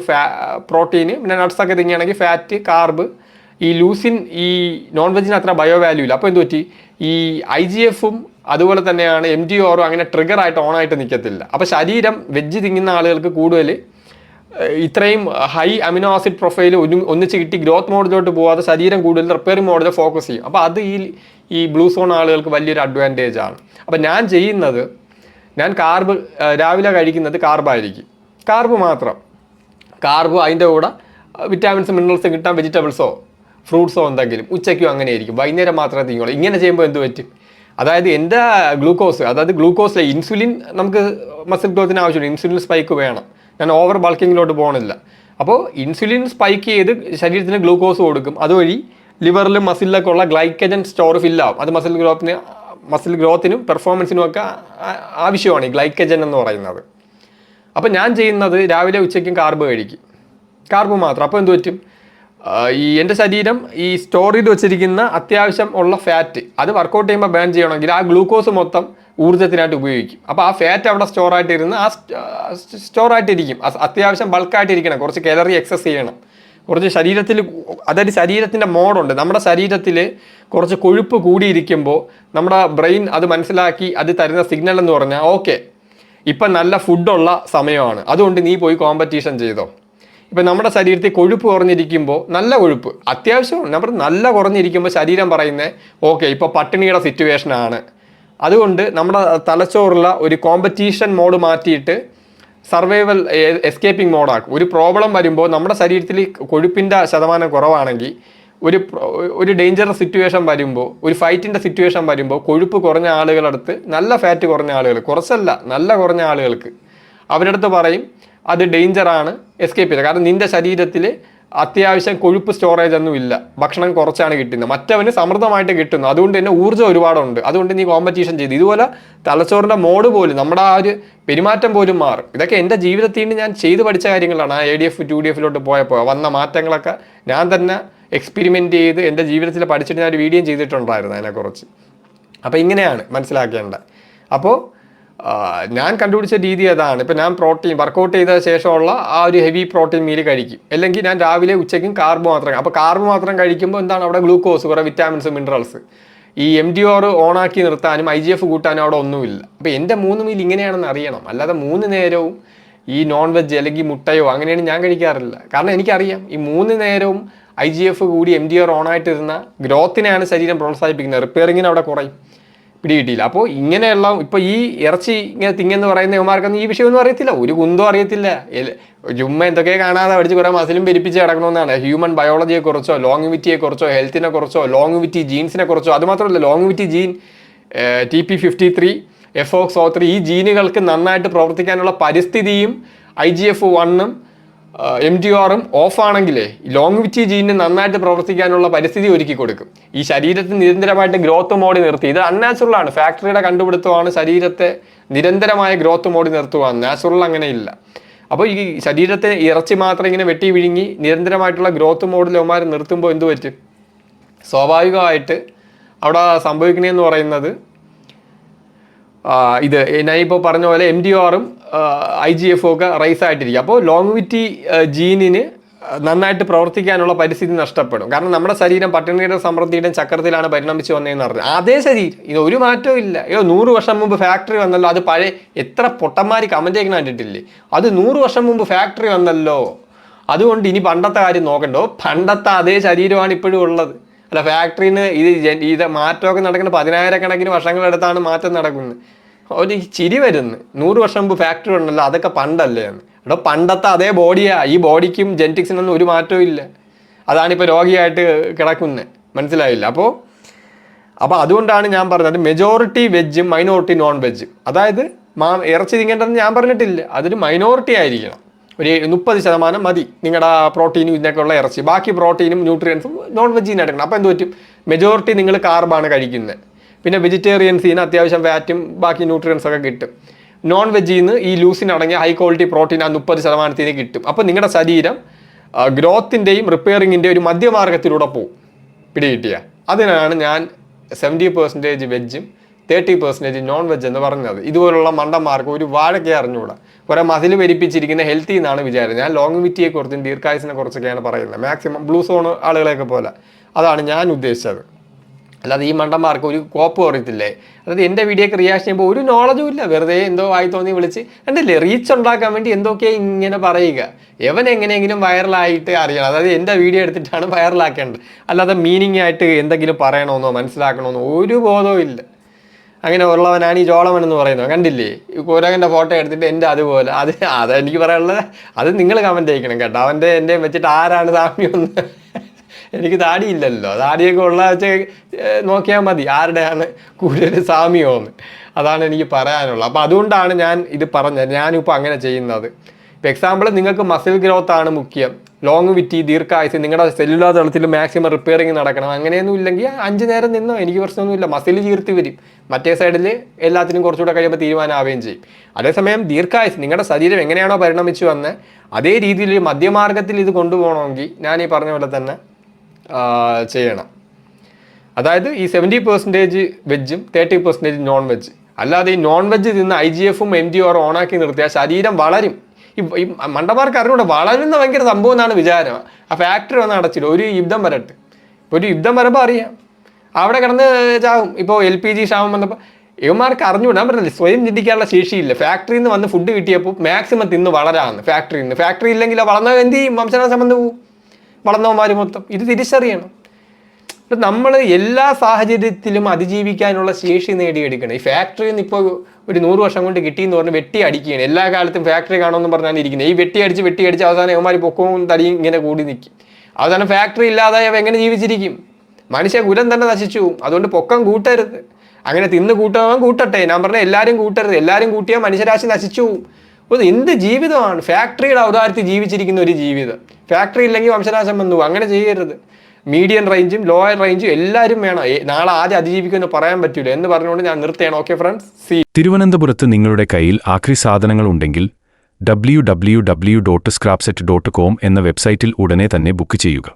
പ്രോട്ടീന്, പിന്നെ നട്ട്സൊക്കെ തിങ്ങുകയാണെങ്കിൽ ഫാറ്റ്, കാർബ്. ഈ ലൂസിൻ ഈ നോൺ വെജിന് അത്ര ബയോ വാല്യൂ ഇല്ല. അപ്പോൾ എന്ത് പറ്റി? ഈ IGFഉം അതുപോലെ തന്നെയാണ് MDRഉം അങ്ങനെ ട്രിഗറായിട്ട് ഓണായിട്ട് നിൽക്കത്തില്ല. അപ്പോൾ ശരീരം വെജ് തിന്നുന്ന ആളുകൾക്ക് കൂടുതൽ ഇത്രയും ഹൈ അമിനോ ആസിഡ് പ്രൊഫൈൽ ഒന്നിച്ച് കിട്ടി ഗ്രോത്ത് മോഡിലോട്ട് പോകാതെ ശരീരം കൂടുതൽ റിപ്പയറിംഗ് മോഡിൽ ഫോക്കസ് ചെയ്യും. അപ്പോൾ അത് ഈ ബ്ലൂ സോൺ ആളുകൾക്ക് വലിയൊരു അഡ്വാൻറ്റേജ് ആണ്. അപ്പോൾ ഞാൻ കാർബ് രാവിലെ കഴിക്കുന്നത് കാർബായിരിക്കും, കാർബ് മാത്രം. കാർബ് അതിൻ്റെ കൂടെ വിറ്റാമിൻസ് മിനറൽസ് കിട്ടാൻ വെജിറ്റബിൾസോ ഫ്രൂട്ട്സോ എന്തെങ്കിലും. ഉച്ചയ്ക്കും അങ്ങനെ ആയിരിക്കും, വൈകുന്നേരം മാത്രമേ തിന്നുള്ളൂ. ഇങ്ങനെ ചെയ്യുമ്പോൾ എന്ത് പറ്റും? അതായത് എൻ്റെ ഗ്ലൂക്കോസ് ഇൻസുലിൻ നമുക്ക് മസിൽ ഗ്രോത്തിന് ആവശ്യമുണ്ട്, ഇൻസുലിൻ സ്പൈക്ക് വേണം. ഞാൻ ഓവർ ബൾക്കിങ്ങിലോട്ട് പോകണില്ല. അപ്പോൾ ഇൻസുലിൻ സ്പൈക്ക് ചെയ്ത് ശരീരത്തിന് ഗ്ലൂക്കോസ് കൊടുക്കും. അതുവഴി ലിവറിലും മസിലിലൊക്കെ ഉള്ള ഗ്ലൈക്കജൻ സ്റ്റോർ ഫില്ലാവും. അത് മസിൽ ഗ്രോത്തിനും പെർഫോമൻസിനും ഒക്കെ ആവശ്യമാണ് ഈ ഗ്ലൈക്കജൻ എന്ന് പറയുന്നത്. അപ്പോൾ ഞാൻ ചെയ്യുന്നത് രാവിലെ ഉച്ചയ്ക്കും കാർബ് കഴിക്കും, കാർബ് മാത്രം. അപ്പോൾ എന്ത് പറ്റും? എൻ്റെ ശരീരം ഈ സ്റ്റോർ ചെയ്ത് വെച്ചിരിക്കുന്ന അത്യാവശ്യം ഉള്ള ഫാറ്റ് അത് വർക്കൗട്ട് ചെയ്യുമ്പോൾ ബേൺ ചെയ്യണമെങ്കിൽ ആ ഗ്ലൂക്കോസ് മൊത്തം ഊർജ്ജത്തിനായിട്ട് ഉപയോഗിക്കും. അപ്പോൾ ആ ഫാറ്റ് അവിടെ സ്റ്റോറായിട്ടിരുന്ന് സ്റ്റോറായിട്ടിരിക്കും. അത്യാവശ്യം ബൾക്കായിട്ടിരിക്കണം, കുറച്ച് കാലറി എക്സസ് ചെയ്യണം, കുറച്ച് ശരീരത്തിൽ, അതായത് ശരീരത്തിൻ്റെ മോഡുണ്ട്. നമ്മുടെ ശരീരത്തിൽ കുറച്ച് കൊഴുപ്പ് കൂടിയിരിക്കുമ്പോൾ നമ്മുടെ ബ്രെയിൻ അത് മനസ്സിലാക്കി അത് തരുന്ന സിഗ്നൽ എന്ന് പറഞ്ഞാൽ, ഓക്കെ ഇപ്പം നല്ല ഫുഡുള്ള സമയമാണ്, അതുകൊണ്ട് നീ പോയി കോമ്പറ്റീഷൻ ചെയ്തോ. ഇപ്പം നമ്മുടെ ശരീരത്തിൽ കൊഴുപ്പ് കുറഞ്ഞിരിക്കുമ്പോൾ, നല്ല കൊഴുപ്പ് അത്യാവശ്യം നമ്മൾ നല്ല കുറഞ്ഞിരിക്കുമ്പോൾ ശരീരം പറയുന്നത് ഓക്കെ ഇപ്പോൾ പട്ടിണിയുടെ സിറ്റുവേഷനാണ്, അതുകൊണ്ട് നമ്മുടെ തലച്ചോറുള്ള ഒരു കോമ്പറ്റീഷൻ മോഡ് മാറ്റിയിട്ട് സർവൈവൽ എസ്കേപ്പിംഗ് മോഡാക്കും. ഒരു പ്രോബ്ലം വരുമ്പോൾ നമ്മുടെ ശരീരത്തിൽ കൊഴുപ്പിൻ്റെ ശതമാനം കുറവാണെങ്കിൽ, ഒരു ഡേഞ്ചറസ് സിറ്റുവേഷൻ വരുമ്പോൾ, ഒരു ഫൈറ്റിൻ്റെ സിറ്റുവേഷൻ വരുമ്പോൾ കൊഴുപ്പ് കുറഞ്ഞ ആളുകളടുത്ത്, നല്ല ഫാറ്റ് കുറഞ്ഞ ആളുകൾ, കുറച്ചല്ല നല്ല കുറഞ്ഞ ആളുകൾക്ക് അവരുടെ അടുത്ത് പറയും അത് ഡേഞ്ചറാണ്, എസ്കേപ്പ് ചെയ്തത്. കാരണം നിൻ്റെ ശരീരത്തിൽ അത്യാവശ്യം കൊഴുപ്പ് സ്റ്റോറേജ് ഒന്നും ഇല്ല, ഭക്ഷണം കുറച്ചാണ് കിട്ടുന്നത്, മറ്റവന് സമൃദ്ധമായിട്ട് കിട്ടുന്നു, അതുകൊണ്ട് തന്നെ ഊർജ്ജം ഒരുപാടുണ്ട്, അതുകൊണ്ട് നീ കോമ്പറ്റീഷൻ ചെയ്ത്. ഇതുപോലെ തലച്ചോറിൻ്റെ മോഡ് പോലും, നമ്മുടെ ആ ഒരു പെരുമാറ്റം പോലും മാറും. ഇതൊക്കെ എൻ്റെ ജീവിതത്തിൽ നിന്ന് ഞാൻ ചെയ്ത് പഠിച്ച കാര്യങ്ങളാണ്. ആ ADF 2DFലോട്ട് പോയപ്പോൾ വന്ന മാറ്റങ്ങളൊക്കെ ഞാൻ തന്നെ എക്സ്പെരിമെൻ്റ് ചെയ്ത് എൻ്റെ ജീവിതത്തിൽ പഠിച്ചിട്ട് ഞാൻ ഒരു വീഡിയോ ചെയ്തിട്ടുണ്ടായിരുന്നു അതിനെക്കുറിച്ച്. അപ്പോൾ ഇങ്ങനെയാണ് മനസ്സിലാക്കേണ്ടത്. അപ്പോൾ ഞാൻ കണ്ടുപിടിച്ച രീതി അതാണ്. ഇപ്പോൾ ഞാൻ പ്രോട്ടീൻ വർക്കൗട്ട് ചെയ്ത ശേഷമുള്ള ആ ഒരു ഹെവി പ്രോട്ടീൻ മീൽ കഴിക്കും, അല്ലെങ്കിൽ ഞാൻ രാവിലെ ഉച്ചയ്ക്കും കാർബ് മാത്രം. അപ്പോൾ കാർബ് മാത്രം കഴിക്കുമ്പോൾ എന്താണ്, അവിടെ ഗ്ലൂക്കോസ്, കുറേ വിറ്റാമിൻസ്, മിനറൽസ്, ഈ MDR ഓണാക്കി നിർത്താനും IGF കൂട്ടാനും അവിടെ ഒന്നുമില്ല. അപ്പോൾ എൻ്റെ 3 മീൽ ഇങ്ങനെയാണെന്ന് അറിയണം. അല്ലാതെ 3 നേരവും ഈ നോൺ വെജ് അല്ലെങ്കിൽ മുട്ടയോ അങ്ങനെയാണ് ഞാൻ കഴിക്കാറില്ല. കാരണം എനിക്കറിയാം ഈ 3 നേരവും IGF കൂടി MDR ഓണായിട്ടിരുന്ന ഗ്രോത്തിനെയാണ് ശരീരം പ്രോത്സാഹിപ്പിക്കുന്നത്, റിപ്പയറിങ്ങിന് അവിടെ കുറയും. പിടികിട്ടിയില്ല. അപ്പോൾ ഇങ്ങനെയുള്ള ഇപ്പോൾ ഈ ഇറച്ചി ഇങ്ങനെ തിങ്ങെന്ന് പറയുന്ന യുവമാർക്കൊന്നും ഈ വിഷയമൊന്നും അറിയത്തില്ല, ഒരു കുന്തവും അറിയത്തില്ല. ചുമ്മാ എന്തൊക്കെ കാണാതെ പഠിച്ച് കുറേ മസിലും പെരിപ്പിച്ച് കിടക്കണമെന്നാണ്. ഹ്യൂമൻ ബയോളജിയെക്കുറിച്ചോ ലോങ്വിറ്റിയെക്കുറിച്ചോ ഹെൽത്തിനെക്കുറിച്ചോ ലോങ്വിറ്റി ജീൻസിനെ കുറിച്ചോ, അതുമാത്രമല്ല ലോങ്വിറ്റി ജീൻ TP53 FOXO3 ഈ ജീനുകൾക്ക് നന്നായിട്ട് പ്രവർത്തിക്കാനുള്ള പരിസ്ഥിതിയും IGF-1ഉം MTR-ഉം ഓഫാണെങ്കിലേ ലോങ്വിറ്റി ജീനിന് നന്നായിട്ട് പ്രവർത്തിക്കാനുള്ള പരിസ്ഥിതി ഒരുക്കി കൊടുക്കും. ഈ ശരീരത്തിന് നിരന്തരമായിട്ട് ഗ്രോത്ത് മോഡ് നിർത്തി, ഇത് അൺനാച്ചുറലാണ്, ഫാക്ടറിയുടെ കണ്ടുപിടുത്തമാണ് ശരീരത്തെ നിരന്തരമായ ഗ്രോത്ത് മോഡ് നിർത്തുക. നാച്ചുറൽ അങ്ങനെയില്ല. അപ്പോൾ ഈ ശരീരത്തെ ഇറച്ചി മാത്രം ഇങ്ങനെ വെട്ടി വിഴുങ്ങി നിരന്തരമായിട്ടുള്ള ഗ്രോത്ത് മോഡിൽ അവന്മാർ നിർത്തുമ്പോൾ എന്ത് പറ്റും? സ്വാഭാവികമായിട്ട് അവിടെ സംഭവിക്കണേന്ന് പറയുന്നത് ഇത് ഞാൻ ഇപ്പോൾ പറഞ്ഞ പോലെ MTR-ഉം IGF-ഉം ഒക്കെ റൈസ് ആയിട്ടിരിക്കും. അപ്പോൾ ലോങ്വിറ്റി ജീനിന് നന്നായിട്ട് പ്രവർത്തിക്കാനുള്ള പരിസ്ഥിതി നഷ്ടപ്പെടും. കാരണം നമ്മുടെ ശരീരം പട്ടിണിയുടെ സമൃദ്ധിയുടെയും ചക്രത്തിലാണ് പരിണമിച്ച് വന്നതെന്ന് പറഞ്ഞു. അതേ ശരീരം ഇത് ഒരു മാറ്റവും ഇല്ല. 100 വർഷം മുമ്പ് ഫാക്ടറി വന്നല്ലോ, അത് പഴയ എത്ര പൊട്ടന്മാർ കമൻറ്റ് ചെയ്യുന്ന കണ്ടിട്ടില്ലേ? അത് 100 വർഷം മുമ്പ് ഫാക്ടറി വന്നല്ലോ, അതുകൊണ്ട് ഇനി പണ്ടത്തെ കാര്യം നോക്കണ്ടോ? പണ്ടത്തെ അതേ ശരീരമാണ് ഇപ്പോഴും ഉള്ളത്. അല്ല, ഫാക്ടറിന് ഇത് മാറ്റമൊക്കെ നടക്കുന്ന 10,000-കണക്കിന് വർഷങ്ങളെടുത്താണ് മാറ്റം നടക്കുന്നത്. ഒരു ചിരി വരുന്നു, 100 വർഷം മുമ്പ് ഫാക്ടറി ഉണ്ടല്ലോ, അതൊക്കെ പണ്ടല്ലേ എന്ന്. എടോ, പണ്ടത്തെ അതേ ബോഡിയാ, ഈ ബോഡിക്കും ജെനറ്റിക്സിനൊന്നും ഒരു മാറ്റവും ഇല്ല. അതാണിപ്പോൾ രോഗിയായിട്ട് കിടക്കുന്നത്, മനസ്സിലായില്ല? അപ്പോൾ അതുകൊണ്ടാണ് ഞാൻ പറഞ്ഞത് മെജോറിറ്റി വെജും മൈനോറിറ്റി നോൺ വെജും. അതായത് ഇറച്ചി തിങ്ങേണ്ടതെന്ന് ഞാൻ പറഞ്ഞിട്ടില്ല, അതൊരു മൈനോറിറ്റി ആയിരിക്കണം. ഒരു 30% മതി നിങ്ങളുടെ പ്രോട്ടീനും ഇതിനൊക്കെ ഉള്ള ഇറച്ചി, ബാക്കി പ്രോട്ടീനും ന്യൂട്രിയൻസും നോൺ വെജിന് എടുക്കണം. അപ്പോൾ എന്ത് പറ്റും? മെജോറിറ്റി നിങ്ങൾ കാർബാണ് കഴിക്കുന്നത്. പിന്നെ വെജിറ്റേറിയൻസിന് അത്യാവശ്യം ഫാറ്റും ബാക്കി ന്യൂട്രിയൻസൊക്കെ കിട്ടും. നോൺ വെജിൽ നിന്ന് ഈ ലൂസിനടങ്ങിയ ഹൈ ക്വാളിറ്റി പ്രോട്ടീൻ ആ 30% കിട്ടും. അപ്പോൾ നിങ്ങളുടെ ശരീരം ഗ്രോത്തിൻ്റെയും റിപ്പയറിങ്ങിൻ്റെയും ഒരു മധ്യമാർഗത്തിലൂടെ പോകും. പിടികിട്ടിയ അതിനാണ് ഞാൻ 70% വെജും 30% നോൺ വെജ് എന്ന് പറഞ്ഞത്. ഇതുപോലുള്ള മണ്ടന്മാർക്ക് ഒരു വാഴയ്ക്ക് അറിഞ്ഞുകൂടാ, കുറേ മസിൽ പെരിപ്പിച്ചിരിക്കുന്ന ഹെൽത്തി എന്നാണ് വിചാരം. ഞാൻ ലോങ്വിറ്റിയെക്കുറിച്ചും ദീർഘായുസിനെ കുറിച്ചൊക്കെയാണ് പറയുന്നത്, മാക്സിമം ബ്ലൂ സോൺ ആളുകളെയൊക്കെ പോലെ. അതാണ് ഞാൻ ഉദ്ദേശിച്ചത്. അല്ലാതെ ഈ മണ്ടന്മാർക്ക് ഒരു കോപ്പ് അറിയത്തില്ലേ? അതായത് എൻ്റെ വീഡിയോക്ക് റിയാക്ഷൻ ചെയ്യുമ്പോൾ ഒരു നോളജും ഇല്ല, വെറുതെ എന്തോ ആയി തോന്നി വിളിച്ച് കണ്ടില്ലേ, റീച്ച് ഉണ്ടാക്കാൻ വേണ്ടി എന്തൊക്കെയാണ് ഇങ്ങനെ പറയുക. എവൻ എങ്ങനെയെങ്കിലും വൈറലായിട്ട് അറിയണം, അതായത് എൻ്റെ വീഡിയോ എടുത്തിട്ടാണ് വൈറലാക്കേണ്ടത്, അല്ലാതെ മീനിങ് ആയിട്ട് എന്തെങ്കിലും പറയണമെന്നോ മനസ്സിലാക്കണമെന്നോ ഒരു ബോധവും ഇല്ല. അങ്ങനെ ഉള്ളവനാണ് ഈ ജോളമൻ എന്ന് പറയുന്നത്. കണ്ടില്ലേ, ഈ കുരങ്ങൻ്റെ ഫോട്ടോ എടുത്തിട്ട് എൻ്റെ അതുപോലെ. അതെനിക്ക് പറയാനുള്ളത്, അത് നിങ്ങൾ കമൻറ്റ് അയക്കണം കേട്ടോ. എൻ്റെ വെച്ചിട്ട് ആരാണ് സാമ്യമൊന്ന് എനിക്ക് താടിയില്ലല്ലോ, താടിയൊക്കെ ഉള്ള വെച്ച് നോക്കിയാൽ മതി ആരുടെയാണ് കൂടുതൽ സാമ്യമെന്ന്. അതാണ് എനിക്ക് പറയാനുള്ളത്. അപ്പോൾ അതുകൊണ്ടാണ് ഞാൻ ഇത് പറഞ്ഞത്, ഞാനിപ്പോൾ അങ്ങനെ ചെയ്യുന്നത്. ഇപ്പോൾ എക്സാമ്പിൾ, നിങ്ങൾക്ക് മസിൽ ഗ്രോത്ത് ആണ് മുഖ്യം, ലോങ്വിറ്റി ദീർഘായുസ്, നിങ്ങളുടെ സെല്ലുലാർ തലത്തിൽ മാക്സിമം റിപ്പയറിങ് നടക്കണം, അങ്ങനെയൊന്നും ഇല്ലെങ്കിൽ 5 നേരം നിന്നോ, എനിക്ക് പ്രശ്നമൊന്നുമില്ല. മസിൽ ചീർത്തി വരും, മറ്റേ സൈഡിൽ എല്ലാത്തിനും കുറച്ചുകൂടെ കഴിയുമ്പോൾ തീരുമാനമാവുകയും ചെയ്യും. അതേസമയം ദീർഘായുസ്, നിങ്ങളുടെ ശരീരം എങ്ങനെയാണോ പരിണമിച്ചു വന്നത് അതേ രീതിയിൽ മധ്യമാർഗത്തിൽ ഇത് കൊണ്ടുപോകണമെങ്കിൽ ഞാൻ ഈ പറഞ്ഞ പോലെ തന്നെ ചെയ്യണം. അതായത് ഈ 70% വെജും 30% നോൺ വെജ്. അല്ലാതെ ഈ നോൺ വെജ് തിന്ന് IGF-ഉം MTR-ഉം ഓണാക്കി നിർത്തിയാൽ ശരീരം വളരും. ഈ മണ്ടന്മാർക്ക് അറിഞ്ഞൂടെ, വളരുന്ന ഭയങ്കര സംഭവം എന്നാണ് വിചാരം. ആ ഫാക്ടറി വന്ന് അടച്ചിട്ട് ഒരു യുദ്ധം വരട്ടെ, ഒരു യുദ്ധം വരുമ്പോൾ അറിയാം, അവിടെ കിടന്ന് ചാവും. ഇപ്പോൾ LPG ക്ഷാമം വന്നപ്പോൾ ഇവന്മാർക്ക് അറിഞ്ഞൂടാ, ഞാൻ പറഞ്ഞില്ലേ, സ്വയം ചിന്തിക്കാനുള്ള ശേഷിയില്ല. ഫാക്ടറിയിൽ നിന്ന് വന്ന് ഫുഡ് കിട്ടിയപ്പോൾ മാക്സിമം തിന്ന് വളരാമെന്ന്. ഫാക്ടറി ഇല്ലെങ്കിൽ വളർന്ന എന്ത് ചെയ്യും? വംശനാശം സംബന്ധം പോവും, വളർന്നവന്മാർ മൊത്തം. ഇത് തിരിച്ചറിയണം. നമ്മൾ എല്ലാ സാഹചര്യത്തിലും അതിജീവിക്കാനുള്ള ശേഷി നേടിയെടുക്കണം. ഈ ഫാക്ടറിയിൽ നിന്ന് ഇപ്പോൾ ഒരു 100 വർഷം കൊണ്ട് കിട്ടിയെന്ന് പറഞ്ഞ് വെട്ടി അടിക്കുകയാണ്. എല്ലാ കാലത്തും ഫാക്ടറി കാണുമെന്ന് പറഞ്ഞാണ് ഇരിക്കുന്നത്. ഈ വെട്ടി അടിച്ച് അവസാനം ഇവന്മാർ പൊക്കവും തടിയും ഇങ്ങനെ കൂടി നിൽക്കും. അവസാനം ഫാക്ടറി ഇല്ലാതെ അവ എങ്ങനെ ജീവിച്ചിരിക്കും? മനുഷ്യ കുലം തന്നെ നശിച്ചു പോവും. അതുകൊണ്ട് പൊക്കം കൂട്ടരുത്. അങ്ങനെ തിന്ന് കൂട്ടട്ടെ, ഞാൻ പറഞ്ഞ എല്ലാവരും കൂട്ടരുത്. എല്ലാവരും കൂട്ടിയാൽ മനുഷ്യരാശി നശിച്ചു പോവും. അത് എന്ത് ജീവിതമാണ്? ഫാക്ടറിയുടെ അവതാരത്തിൽ ജീവിച്ചിരിക്കുന്ന ഒരു ജീവിതം. ഫാക്ടറി ഇല്ലെങ്കിൽ വംശനാശം വന്നു. അങ്ങനെ ചെയ്യരുത്. മീഡിയം റേഞ്ചും ലോയർ റേഞ്ചും എല്ലാവരും വേണം. നാളെ ആദ്യം അതിജീവിക്കുമെന്ന് പറയാൻ പറ്റില്ല എന്ന് പറഞ്ഞുകൊണ്ട് ഞാൻ നിർത്തുകയാണ്. Okay friends. തിരുവനന്തപുരത്ത് നിങ്ങളുടെ കയ്യിൽ ആക്രി സാധനങ്ങൾ ഉണ്ടെങ്കിൽ www.scrapset.com എന്ന വെബ്സൈറ്റിൽ ഉടനെ തന്നെ ബുക്ക് ചെയ്യുക.